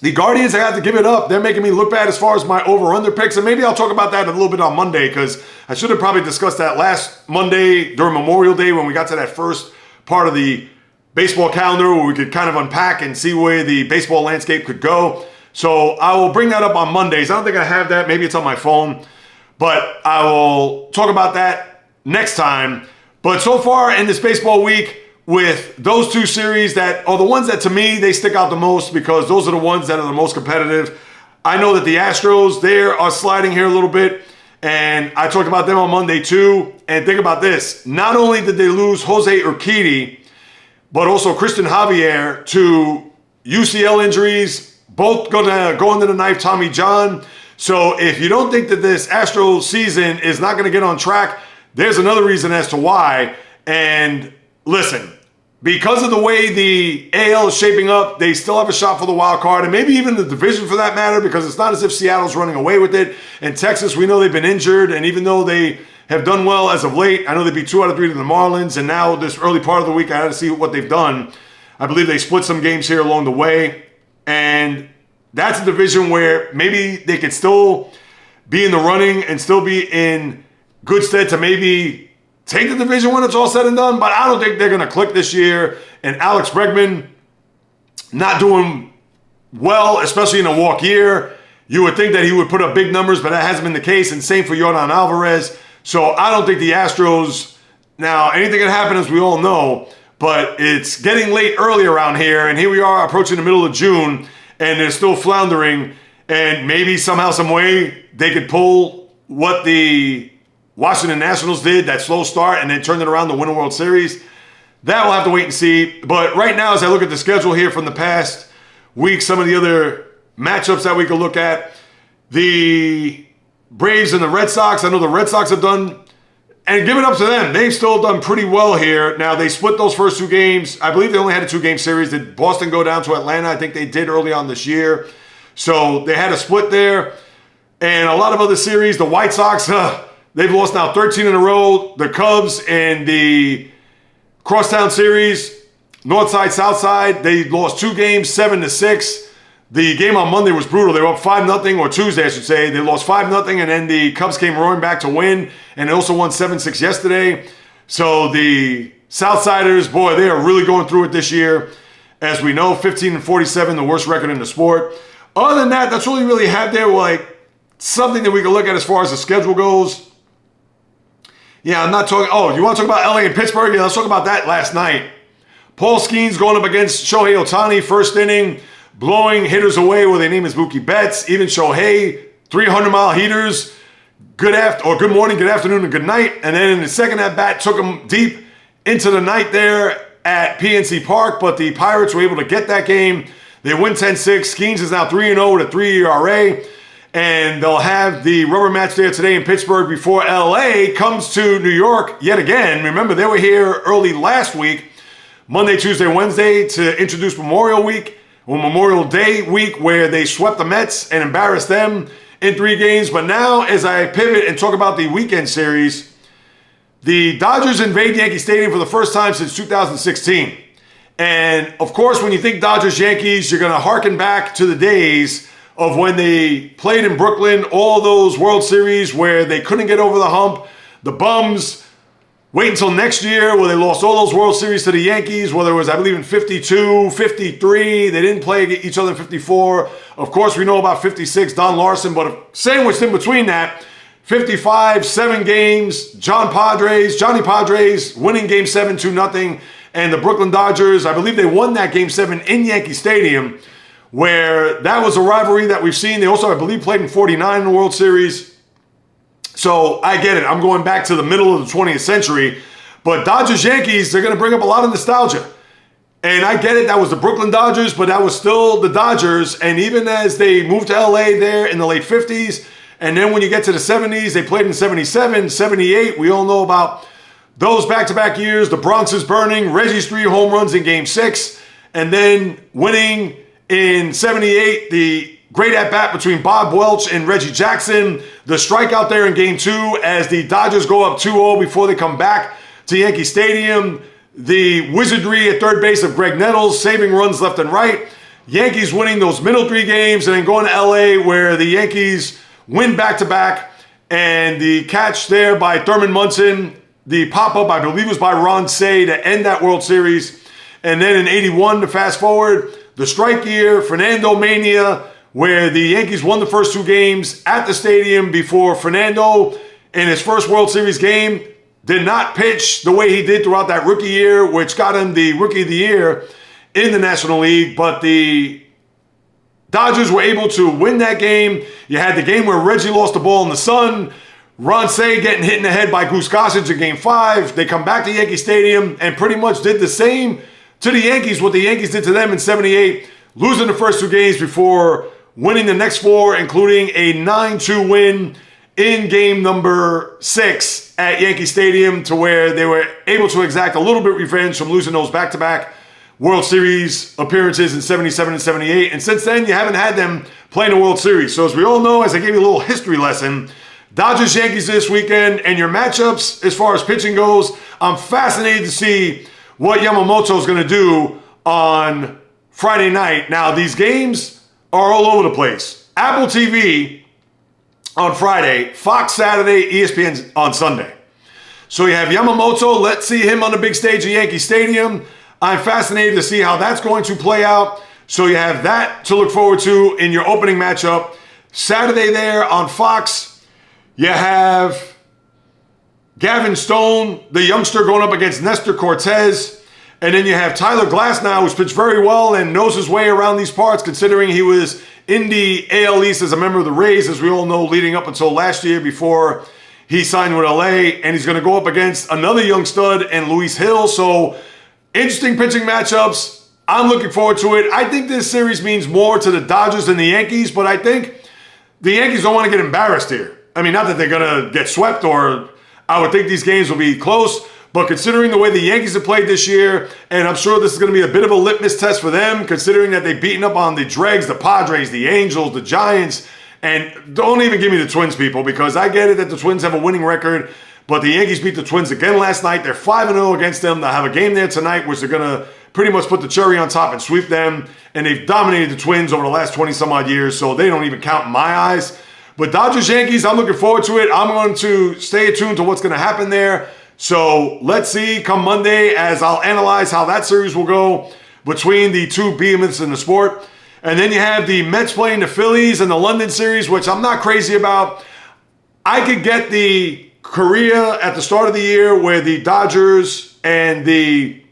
the Guardians, I have to give it up. They're making me look bad as far as my over-under picks. And maybe I'll talk about that a little bit on Monday, because I should have probably discussed that last Monday during Memorial Day when we got to that first part of the baseball calendar where we could kind of unpack and see where the baseball landscape could go. So I will bring that up on Mondays. I don't think I have that. Maybe it's on my phone. But I will talk about that next time. But so far in this baseball week, with those two series that are the ones that to me, they stick out the most because those are the ones that are the most competitive. I know that the Astros, they are sliding here a little bit. And I talked about them on Monday too. And think about this. Not only did they lose Jose Urquidy, but also Christian Javier to UCL injuries. Both going to go under the knife, Tommy John. So if you don't think that this Astros season is not going to get on track, there's another reason as to why. And listen, because of the way the AL is shaping up, they still have a shot for the wild card and maybe even the division for that matter, because it's not as if Seattle's running away with it. And Texas, we know they've been injured. And even though they have done well as of late, I know they beat 2 out of 3 to the Marlins. And now this early part of the week, I had to see what they've done. I believe they split some games here along the way. And that's a division where maybe they could still be in the running and still be in good stead to maybe take the division when it's all said and done. But I don't think they're going to click this year. And Alex Bregman not doing well, especially in a walk year. You would think that he would put up big numbers, but that hasn't been the case. And same for Yordan Alvarez. So I don't think the Astros, now anything can happen as we all know, but it's getting late early around here. And here we are approaching the middle of June. And they're still floundering, and maybe somehow, some way, they could pull what the Washington Nationals did, that slow start, and then turn it around to win a World Series. That we'll have to wait and see. But right now, as I look at the schedule here from the past week, some of the other matchups that we could look at, the Braves and the Red Sox, I know the Red Sox have done, and give it up to them. They've still done pretty well here. Now, they split those first 2 games. I believe they only had a 2-game series. Did Boston go down to Atlanta? I think they did early on this year. So they had a split there. And a lot of other series, the White Sox, they've lost now 13 in a row. The Cubs and the Crosstown series, North Side, South Side, they lost 2 games, 7-6. The game on Monday was brutal. They were up 5-0, or Tuesday, I should say. They lost 5-0, and then the Cubs came roaring back to win, and they also won 7-6 yesterday. So the Southsiders, boy, they are really going through it this year. As we know, 15-47, the worst record in the sport. Other than that, that's all you really have there, like something that we can look at as far as the schedule goes. Yeah, I'm not talking, you want to talk about LA and Pittsburgh? Yeah, let's talk about that last night. Paul Skeens going up against Shohei Ohtani, first inning, blowing hitters away. Well, their name is Mookie Betts. Even Shohei, 300-mile heaters. Good morning, good afternoon, and good night. And then in the second at-bat, took him deep into the night there at PNC Park. But the Pirates were able to get that game. They win 10-6. Skeens is now 3-0 with a 3 ERA. And they'll have the rubber match there today in Pittsburgh before LA comes to New York yet again. Remember, they were here early last week, Monday, Tuesday, Wednesday, to introduce Memorial Day week, where they swept the Mets and embarrassed them in 3 games. But now, as I pivot and talk about the weekend series, the Dodgers invade Yankee Stadium for the first time since 2016. And, of course, when you think Dodgers-Yankees, you're going to harken back to the days of when they played in Brooklyn, all those World Series where they couldn't get over the hump. The Bums wait until next year where they lost all those World Series to the Yankees, whether it was, I believe, in 52, 53. They didn't play each other in 54. Of course, we know about 56, Don Larson, but sandwiched in between that, 55, 7 games, Johnny Padres winning Game 7, 2-0, and the Brooklyn Dodgers, I believe they won that Game 7 in Yankee Stadium, where that was a rivalry that we've seen. They also, I believe, played in 49 in the World Series. So I get it. I'm going back to the middle of the 20th century. But Dodgers-Yankees, they're going to bring up a lot of nostalgia. And I get it. That was the Brooklyn Dodgers, but that was still the Dodgers. And even as they moved to LA there in the late 50s, and then when you get to the 70s, they played in 77, 78. We all know about those back-to-back years. The Bronx is burning. Reggie's 3 home runs in Game 6. And then winning in 78, the great at-bat between Bob Welch and Reggie Jackson. The strikeout there in Game 2 as the Dodgers go up 2-0 before they come back to Yankee Stadium. The wizardry at third base of Greg Nettles, saving runs left and right. Yankees winning those middle 3 games and then going to LA where the Yankees win back-to-back. And the catch there by Thurman Munson, the pop-up, I believe, was by Ron Cey to end that World Series. And then in 81, to fast forward, the strike year, Fernando Mania, where the Yankees won the first 2 games at the stadium before Fernando, in his first World Series game, did not pitch the way he did throughout that rookie year, which got him the Rookie of the Year in the National League. But the Dodgers were able to win that game. You had the game where Reggie lost the ball in the sun, Ron Say getting hit in the head by Goose Gossage in Game 5. They come back to Yankee Stadium and pretty much did the same to the Yankees, what the Yankees did to them in 78, losing the first 2 games before winning the next 4, including a 9-2 win in game number 6 at Yankee Stadium, to where they were able to exact a little bit revenge from losing those back-to-back World Series appearances in 77 and 78. And since then, you haven't had them playing a World Series. So as we all know, as I gave you a little history lesson, Dodgers-Yankees this weekend, and your matchups as far as pitching goes, I'm fascinated to see what Yamamoto is going to do on Friday night. Now, these games are all over the place. Apple TV on Friday, Fox Saturday, ESPN on Sunday. So you have Yamamoto. Let's see him on the big stage at Yankee Stadium. I'm fascinated to see how that's going to play out. So you have that to look forward to in your opening matchup. Saturday there on Fox, you have Gavin Stone, the youngster, going up against Nestor Cortez. And then you have Tyler Glasnow, who's pitched very well and knows his way around these parts, considering he was in the AL East as a member of the Rays, as we all know, leading up until last year before he signed with LA. And he's going to go up against another young stud and Luis Hill. So interesting pitching matchups. I'm looking forward to it. I think this series means more to the Dodgers than the Yankees, but I think the Yankees don't want to get embarrassed here. I mean, not that they're going to get swept, or I would think these games will be close, but considering the way the Yankees have played this year, and I'm sure this is going to be a bit of a litmus test for them, considering that they've beaten up on the Dregs, the Padres, the Angels, the Giants, and don't even give me the Twins, people, because I get it that the Twins have a winning record, but the Yankees beat the Twins again last night. They're 5-0 against them. They'll have a game there tonight, which they're going to pretty much put the cherry on top and sweep them, and they've dominated the Twins over the last 20-some-odd years, so they don't even count in my eyes. But Dodgers-Yankees, I'm looking forward to it. I'm going to stay attuned to what's going to happen there. So let's see come Monday, as I'll analyze how that series will go between the 2 behemoths in the sport. And then you have the Mets playing the Phillies in the London series, which I'm not crazy about. I could get the Korea at the start of the year where the Dodgers and the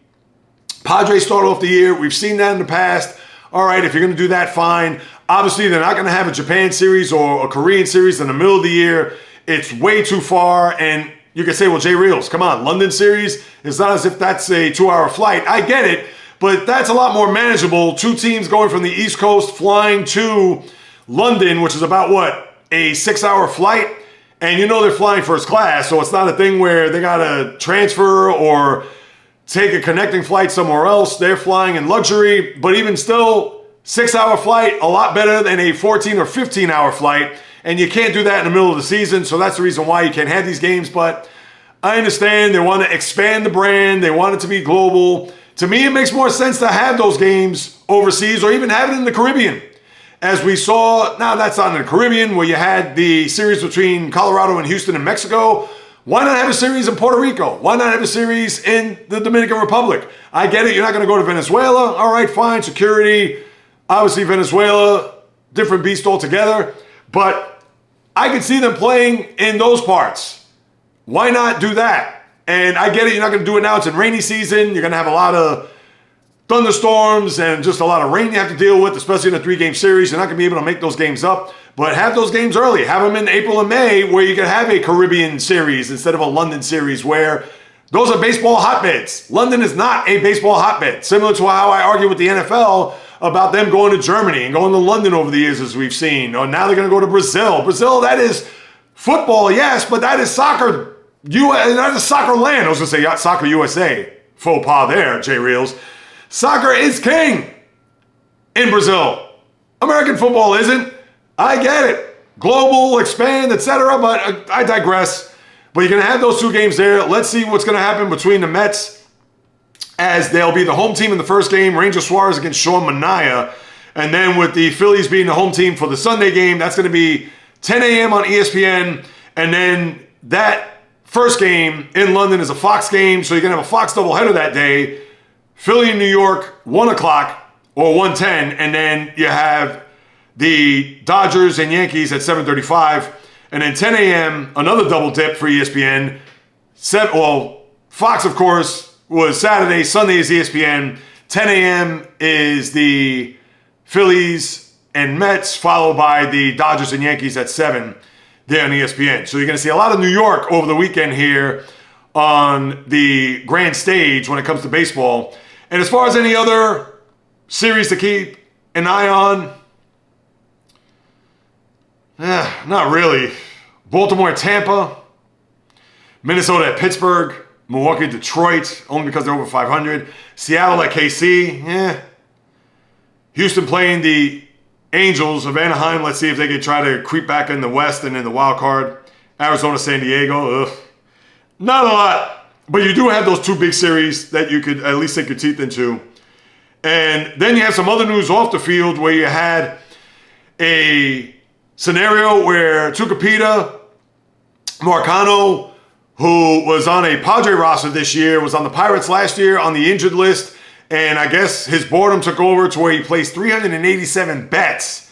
Padres start off the year. We've seen that in the past. All right, if you're going to do that, fine. Obviously, they're not going to have a Japan series or a Korean series in the middle of the year. It's way too far. And you can say, well, Jay Reels, come on, London series? It's not as if that's a 2-hour flight. I get it, but that's a lot more manageable. 2 teams going from the East Coast flying to London, which is about, what, a 6-hour flight? And you know they're flying first class, so it's not a thing where they got to transfer or take a connecting flight somewhere else. They're flying in luxury, but even still, 6-hour flight, a lot better than a 14 or 15-hour flight. And you can't do that in the middle of the season, so that's the reason why you can't have these games. But I understand they want to expand the brand. They want it to be global. To me, it makes more sense to have those games overseas or even have it in the Caribbean. As we saw, now that's not in the Caribbean, where you had the series between Colorado and Houston and Mexico. Why not have a series in Puerto Rico? Why not have a series in the Dominican Republic? I get it. You're not going to go to Venezuela. All right, fine. Security. Obviously, Venezuela, different beast altogether. But I could see them playing in those parts. Why not do that? And I get it. You're not going to do it now. It's in rainy season. You're going to have a lot of thunderstorms and just a lot of rain you have to deal with, especially in a 3-game series. You're not going to be able to make those games up. But have those games early. Have them in April and May, where you can have a Caribbean series instead of a London series, where those are baseball hotbeds. London is not a baseball hotbed. Similar to how I argue with the NFL about them going to Germany and going to London over the years, as we've seen. Or now they're going to go to Brazil. Brazil, that is football, yes, but that is soccer. That is soccer land. I was going to say Soccer USA. Faux pas there, Jay Reels. Soccer is king in Brazil. American football isn't. I get it. Global, expand, etc. But I digress. But you're going to have those 2 games there. Let's see what's going to happen between the Mets, as they'll be the home team in the first game, Ranger Suarez against Sean Manaea. And then with the Phillies being the home team for the Sunday game, that's going to be 10 a.m. on ESPN. And then that first game in London is a Fox game, so you're going to have a Fox doubleheader that day. Philly, New York, 1 o'clock or 1:10. And then you have the Dodgers and Yankees at 7:35. And then 10 a.m., another double dip for ESPN. Fox, of course, was Saturday. Sunday is ESPN. 10 a.m. is the Phillies and Mets, followed by the Dodgers and Yankees at 7 there on ESPN. So you're going to see a lot of New York over the weekend here on the grand stage when it comes to baseball. And as far as any other series to keep an eye on, not really. Baltimore at Tampa, Minnesota at Pittsburgh, Milwaukee at Detroit, only because they're over 500. Seattle at KC, Houston playing the Angels of Anaheim. Let's see if they can try to creep back in the West and in the wild card. Arizona, San Diego, not a lot. But you do have those two big series that you could at least sink your teeth into. And then you have some other news off the field where you had a scenario where Tucupita Marcano, who was on a Padre roster this year, was on the Pirates last year on the injured list, and I guess his boredom took over to where he placed 387 bets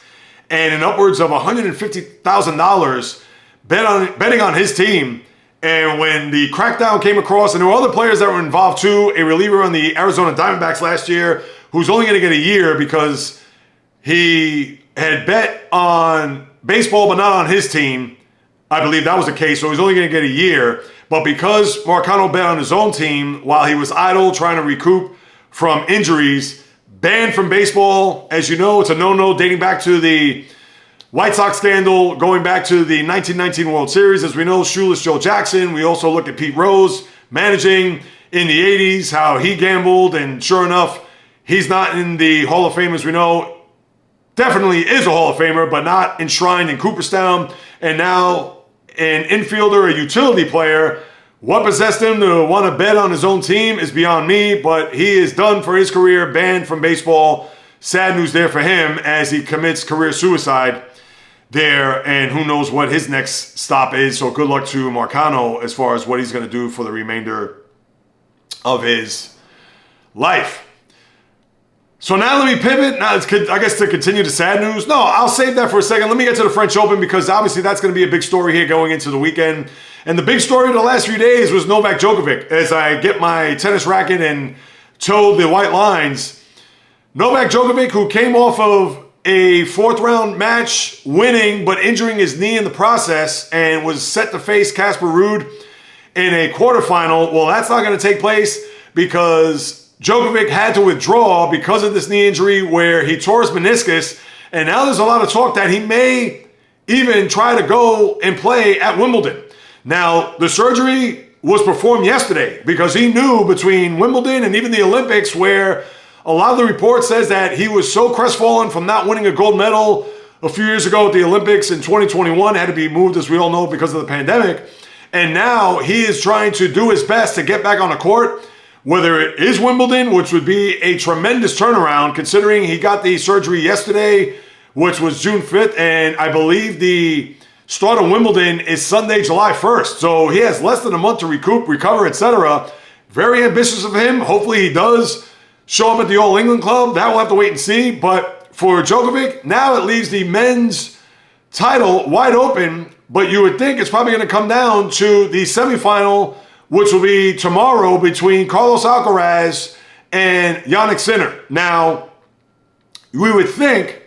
and in upwards of $150,000 betting on his team. And when the crackdown came across, and there were other players that were involved too, a reliever on the Arizona Diamondbacks last year who's only going to get a year because he had bet on baseball but not on his team. I believe that was the case, so he's only going to get a year. But because Marcano bet on his own team while he was idle, trying to recoup from injuries, banned from baseball. As you know, it's a no-no dating back to the White Sox scandal, going back to the 1919 World Series. As we know, shoeless Joe Jackson. We also look at Pete Rose managing in the 80s, how he gambled, and sure enough, he's not in the Hall of Fame, as we know. Definitely is a Hall of Famer, but not enshrined in Cooperstown. And now an infielder, a utility player. What possessed him to want to bet on his own team is beyond me, but he is done for his career, banned from baseball. Sad news there for him as he commits career suicide there, and who knows what his next stop is. So good luck to Marcano as far as what he's going to do for the remainder of his life. So now let me pivot. Now, I guess to continue the sad news. No, I'll save that for a second. Let me get to the French Open because obviously that's going to be a big story here going into the weekend. And the big story of the last few days was Novak Djokovic. As I get my tennis racket and toe the white lines, Novak Djokovic, who came off of a fourth-round match winning but injuring his knee in the process and was set to face Casper Ruud in a quarterfinal. Well, that's not going to take place because Djokovic had to withdraw because of this knee injury where he tore his meniscus, and now there's a lot of talk that he may even try to go and play at Wimbledon. Now, the surgery was performed yesterday because he knew between Wimbledon and even the Olympics, where a lot of the report says that he was so crestfallen from not winning a gold medal a few years ago at the Olympics in 2021, had to be moved, as we all know, because of the pandemic. And now he is trying to do his best to get back on the court, whether it is Wimbledon, which would be a tremendous turnaround considering he got the surgery yesterday, which was June 5th, and I believe the start of Wimbledon is Sunday, July 1st. So he has less than a month to recoup, recover, etc. Very ambitious of him. Hopefully he does show up at the All England Club. That we'll have to wait and see. But for Djokovic, now it leaves the men's title wide open, but you would think it's probably going to come down to the semifinal, which will be tomorrow between Carlos Alcaraz and Jannik Sinner. Now, we would think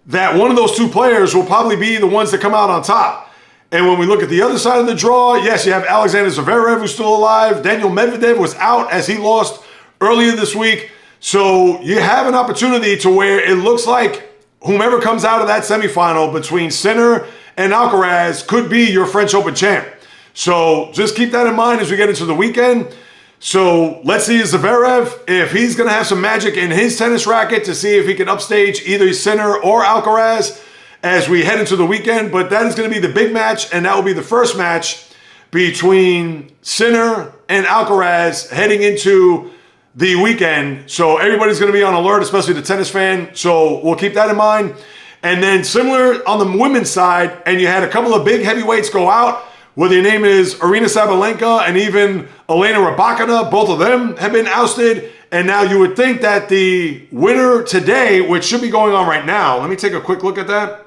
that one of those two players will probably be the ones that come out on top. And when we look at the other side of the draw, yes, you have Alexander Zverev, who's still alive. Daniel Medvedev was out as he lost earlier this week. So you have an opportunity to where it looks like whomever comes out of that semifinal between Sinner and Alcaraz could be your French Open champ. So just keep that in mind as we get into the weekend. So let's see Zverev, if he's going to have some magic in his tennis racket to see if he can upstage either Sinner or Alcaraz as we head into the weekend. But that is going to be the big match, and that will be the first match between Sinner and Alcaraz heading into the weekend. So everybody's going to be on alert, especially the tennis fan. So we'll keep that in mind. And then similar on the women's side, and you had a couple of big heavyweights go out, whether your name is Arina Sabalenka and even Elena Rybakina. Both of them have been ousted. And now you would think that the winner today, which should be going on right now, let me take a quick look at that.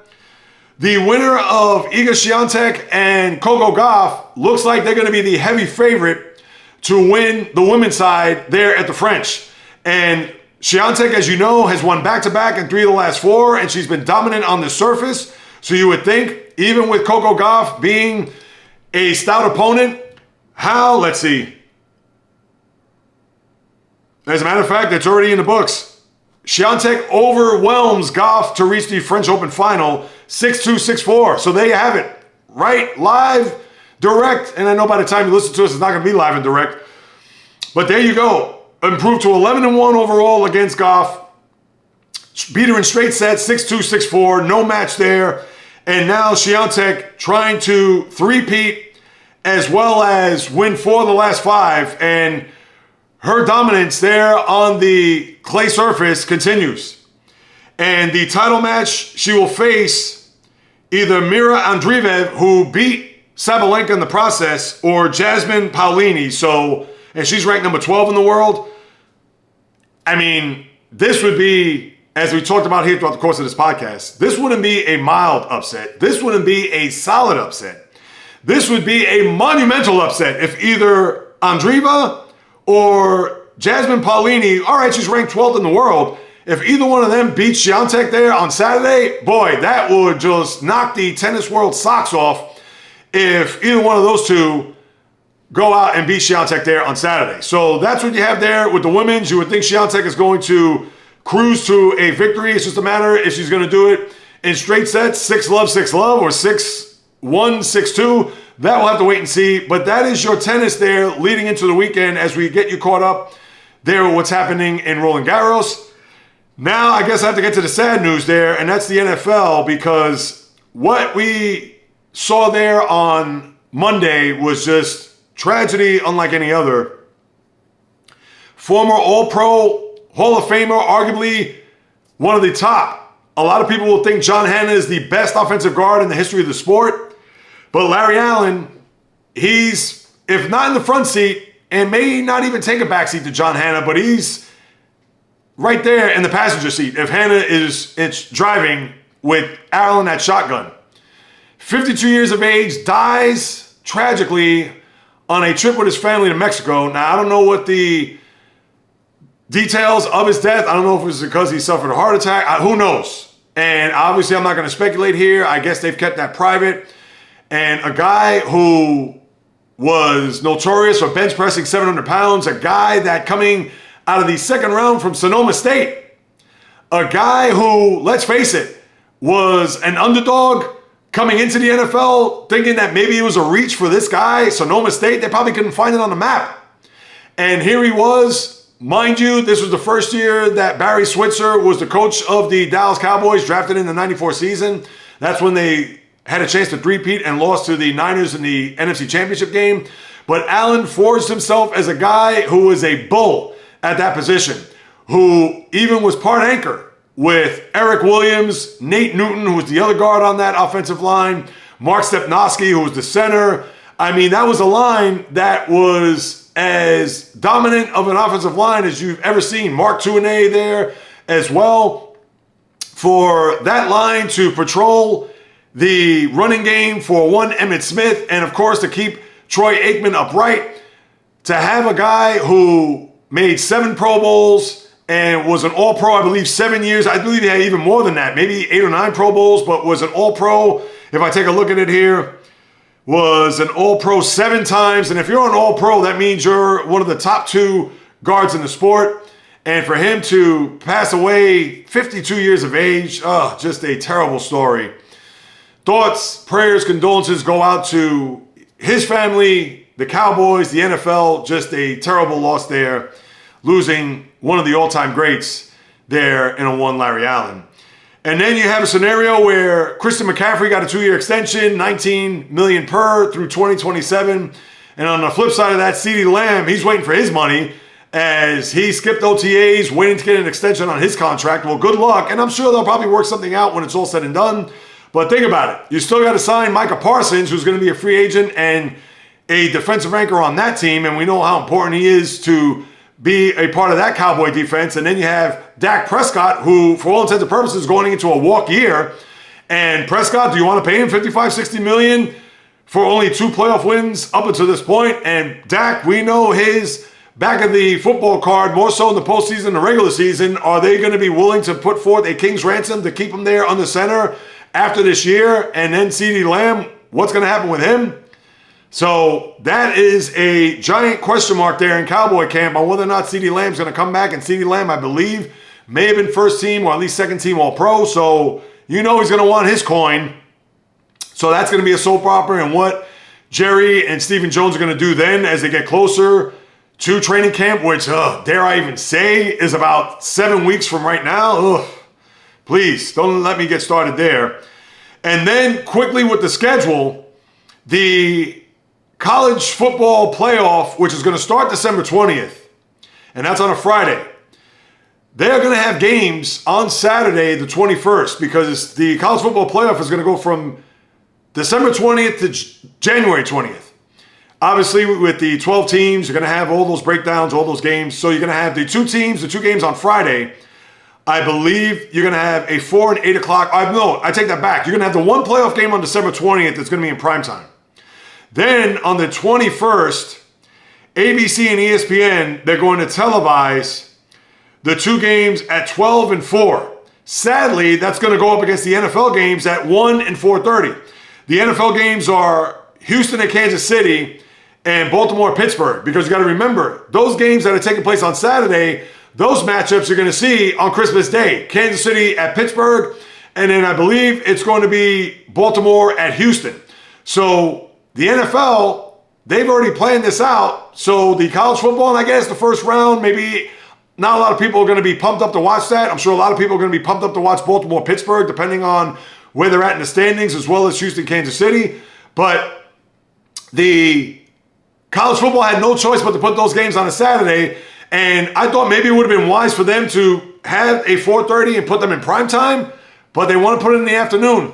The winner of Iga Swiatek and Coco Gauff looks like they're going to be the heavy favorite to win the women's side there at the French. And Swiatek, as you know, has won back-to-back in 3 of the last 4, and she's been dominant on the surface. So you would think, even with Coco Gauff being a stout opponent, let's see. As a matter of fact, it's already in the books. Swiatek overwhelms Gauff to reach the French Open final, 6-2, 6-4. So there you have it. Right? Live, direct. And I know by the time you listen to us, it's not going to be live and direct. But there you go. Improved to 11-1 overall against Gauff. Beat her in straight sets, 6-2, 6-4. No match there. And now Swiatek trying to three-peat as well as win 4 of the last 5. And her dominance there on the clay surface continues. And the title match, she will face either Mira Andreev, who beat Sabalenka in the process, or Jasmine Paolini. And she's ranked number 12 in the world. I mean, this would be, as we talked about here throughout the course of this podcast, this wouldn't be a mild upset. This wouldn't be a solid upset. This would be a monumental upset if either Andreeva or Jasmine Paolini, all right, she's ranked 12th in the world. If either one of them beats Swiatek there on Saturday, boy, that would just knock the tennis world socks off if either one of those two go out and beat Swiatek there on Saturday. So that's what you have there with the women's. You would think Swiatek is going to cruise to a victory. It's just a matter if she's going to do it in straight sets, 6-love, 6-love, or 6-1, 6-2. That we'll have to wait and see. But that is your tennis there leading into the weekend as we get you caught up there with what's happening in Roland Garros. Now, I guess I have to get to the sad news there, and that's the NFL, because what we saw there on Monday was just tragedy unlike any other. Former All-Pro, Hall of Famer, arguably one of the top. A lot of people will think John Hannah is the best offensive guard in the history of the sport. But Larry Allen, he's, if not in the front seat, and may not even take a backseat to John Hannah, but he's right there in the passenger seat if Hannah it's driving with Allen at shotgun. 52 years of age, dies tragically on a trip with his family to Mexico. Now, I don't know what the details of his death. I don't know if it was because he suffered a heart attack. Who knows? And obviously, I'm not going to speculate here. I guess they've kept that private. And a guy who was notorious for bench pressing 700 pounds, a guy that coming out of the second round from Sonoma State, a guy who, let's face it, was an underdog coming into the NFL, thinking that maybe it was a reach for this guy, Sonoma State. They probably couldn't find it on the map. And here he was. Mind you, this was the first year that Barry Switzer was the coach of the Dallas Cowboys, drafted in the 94 season. That's when they had a chance to three-peat and lost to the Niners in the NFC Championship game. But Allen forged himself as a guy who was a bull at that position, who even was part anchor with Eric Williams, Nate Newton, who was the other guard on that offensive line, Mark Stepnoski, who was the center. I mean, that was a line that was as dominant of an offensive line as you've ever seen. Mark Tuinei there as well. For that line to patrol the running game for one Emmitt Smith, and of course to keep Troy Aikman upright, to have a guy who made 7 Pro Bowls and was an All-Pro, I believe, 7 years. I believe he had even more than that, maybe 8 or 9 Pro Bowls, but was an All-Pro. If I take a look at it here, was an All-Pro 7 times. And if you're an All-Pro, that means you're one of the top 2 guards in the sport. And for him to pass away 52 years of age, just a terrible story. Thoughts, prayers, condolences go out to his family, the Cowboys, the NFL. Just a terrible loss there, losing one of the all-time greats there in a one Larry Allen. And then you have a scenario where Christian McCaffrey got a 2-year extension, $19 million per through 2027. And on the flip side of that, CeeDee Lamb, he's waiting for his money as he skipped OTAs, waiting to get an extension on his contract. Well, good luck. And I'm sure they'll probably work something out when it's all said and done. But think about it. You still got to sign Micah Parsons, who's going to be a free agent and a defensive anchor on that team. And we know how important he is to be a part of that Cowboy defense. And then you have Dak Prescott, who, for all intents and purposes, is going into a walk year. And Prescott, do you want to pay him $55-60 million for only 2 playoff wins up until this point? And Dak, we know his back of the football card, more so in the postseason than the regular season. Are they going to be willing to put forth a king's ransom to keep him there under center after this year? And then CeeDee Lamb, what's going to happen with him? So that is a giant question mark there in Cowboy camp on whether or not CeeDee Lamb's going to come back. And CeeDee Lamb, I believe, may have been first team or at least second team All-Pro. So you know he's going to want his coin. So that's going to be a soap opera. And what Jerry and Stephen Jones are going to do then as they get closer to training camp, which, dare I even say, is about 7 weeks from right now. Please, don't let me get started there. And then quickly with the schedule, the college football playoff, which is going to start December 20th, and that's on a Friday. They're going to have games on Saturday, the 21st, because the college football playoff is going to go from December 20th to January 20th. Obviously, with the 12 teams, you're going to have all those breakdowns, all those games. So you're going to have the 2 teams, the 2 games on Friday. I believe you're going to have a 4 and 8 o'clock. No, I take that back. You're going to have the 1 playoff game on December 20th that's going to be in primetime. Then on the 21st, ABC and ESPN, they're going to televise the 2 games at 12 and 4. Sadly, that's going to go up against the NFL games at 1 and 4:30. The NFL games are Houston and Kansas City and Baltimore, Pittsburgh, because you got to remember, those games that are taking place on Saturday, those matchups you're going to see on Christmas Day. Kansas City at Pittsburgh, and then I believe it's going to be Baltimore at Houston. So the NFL, they've already planned this out. So the college football, and I guess the first round, maybe not a lot of people are going to be pumped up to watch that. I'm sure a lot of people are going to be pumped up to watch Baltimore, Pittsburgh, depending on where they're at in the standings, as well as Houston, Kansas City. But the college football had no choice but to put those games on a Saturday. And I thought maybe it would have been wise for them to have a 4:30 and put them in prime time, but they want to put it in the afternoon.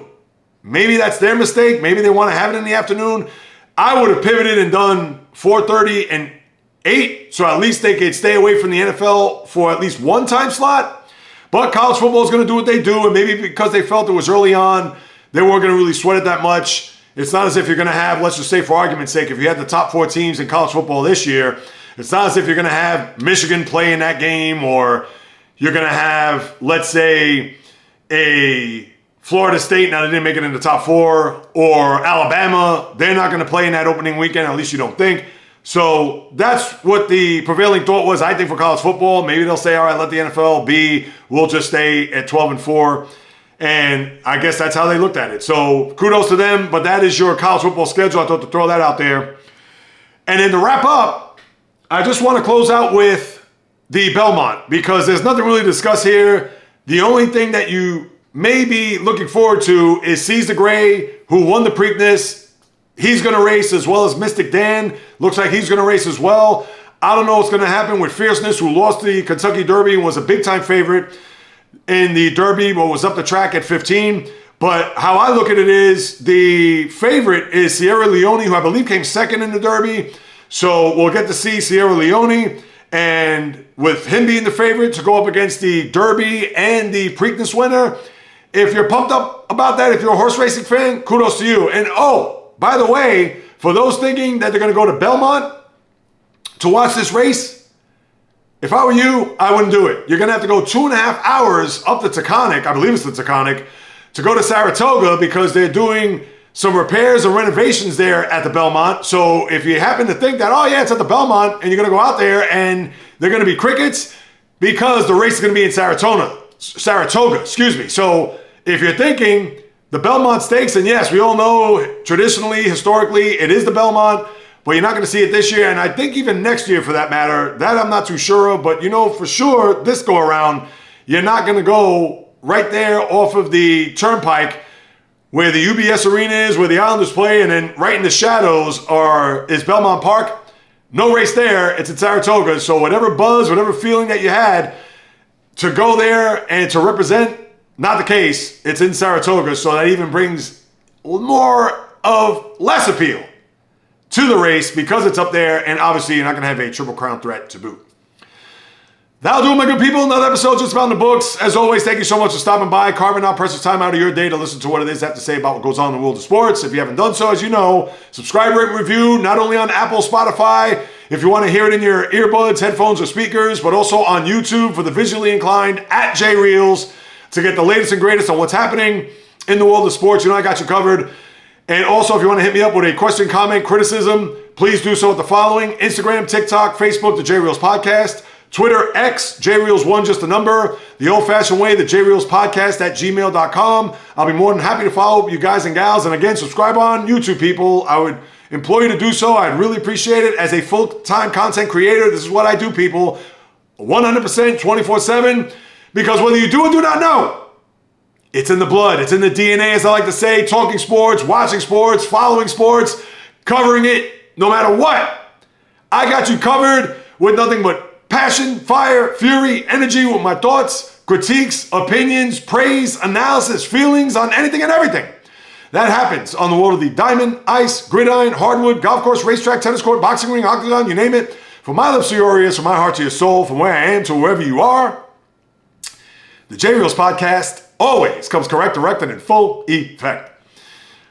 Maybe that's their mistake. Maybe they want to have it in the afternoon. I would have pivoted and done 4:30 and 8, so at least they could stay away from the NFL for at least one time slot. But college football is going to do what they do, and maybe because they felt it was early on, they weren't going to really sweat it that much. It's not as if you're going to have, let's just say for argument's sake, if you had the top 4 teams in college football this year, it's not as if you're going to have Michigan play in that game, or you're going to have, let's say, a Florida State, now they didn't make it in the top 4, or Alabama, they're not going to play in that opening weekend, at least you don't think. So that's what the prevailing thought was, I think, for college football. Maybe they'll say, all right, let the NFL be. We'll just stay at 12 and 4. And I guess that's how they looked at it. So kudos to them, but that is your college football schedule. I thought to throw that out there. And then to wrap up, I just want to close out with the Belmont, because there's nothing really to discuss here. The only thing that you may be looking forward to is Seize the Gray, who won the Preakness. He's going to race, as well as Mystik Dan. Looks like he's going to race as well. I don't know what's going to happen with Fierceness, who lost the Kentucky Derby and was a big-time favorite in the Derby, but was up the track at 15. But how I look at it is the favorite is Sierra Leone, who I believe came second in the Derby. So we'll get to see Sierra Leone. And with him being the favorite to go up against the Derby and the Preakness winner, if you're pumped up about that, if you're a horse racing fan, kudos to you. And by the way, for those thinking that they're going to go to Belmont to watch this race, if I were you, I wouldn't do it. You're going to have to go 2.5 hours up the Taconic, I believe it's the Taconic, to go to Saratoga, because they're doing some repairs and renovations there at the Belmont. So if you happen to think that, it's at the Belmont, and you're going to go out there and they're going to be crickets, because the race is going to be in Saratoga. So if you're thinking the Belmont Stakes, and yes, we all know traditionally, historically, it is the Belmont, but you're not going to see it this year, and I think even next year for that matter. That I'm not too sure of, but for sure this go around, you're not going to go right there off of the Turnpike where the UBS Arena is, where the Islanders play, and then right in the shadows is Belmont Park. No race there. It's in Saratoga. So whatever buzz, whatever feeling that you had to go there and to represent, not the case. It's in Saratoga, so that even brings less appeal to the race, because it's up there, and obviously you're not going to have a Triple Crown threat to boot. That'll do it, my good people. Another episode just about in the books. As always, thank you so much for stopping by, carving out precious time out of your day to listen to what it is I have to say about what goes on in the world of sports. If you haven't done so, as you know, subscribe, rate, and review, not only on Apple, Spotify, if you want to hear it in your earbuds, headphones, or speakers, but also on YouTube for the visually inclined at JReels to get the latest and greatest on what's happening in the world of sports. You know I got you covered. And also, if you want to hit me up with a question, comment, criticism, please do so at the following: Instagram, TikTok, Facebook, the JReels Podcast, Twitter, X, JReels1, just a number, the old-fashioned way, the JReels Podcast at gmail.com. I'll be more than happy to follow up you guys and gals. And again, subscribe on YouTube, people. I would implore you to do so. I'd really appreciate it. As a full-time content creator, this is what I do, people. 100%, 24/7. Because whether you do or do not know, it's in the blood. It's in the DNA, as I like to say. Talking sports, watching sports, following sports, covering it, no matter what. I got you covered with nothing but passion, fire, fury, energy with my thoughts, critiques, opinions, praise, analysis, feelings on anything and everything that happens on the world of the diamond, ice, gridiron, hardwood, golf course, racetrack, tennis court, boxing ring, octagon, you name it. From my lips to your ears, from my heart to your soul, from where I am to wherever you are, the JReels Podcast always comes correct, direct, and in full effect.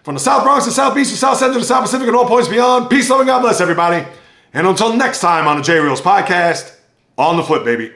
From the South Bronx to South Beach to South Central to South Pacific and all points beyond, peace, love, and God bless everybody. And until next time on the JReels Podcast, on the flip, baby.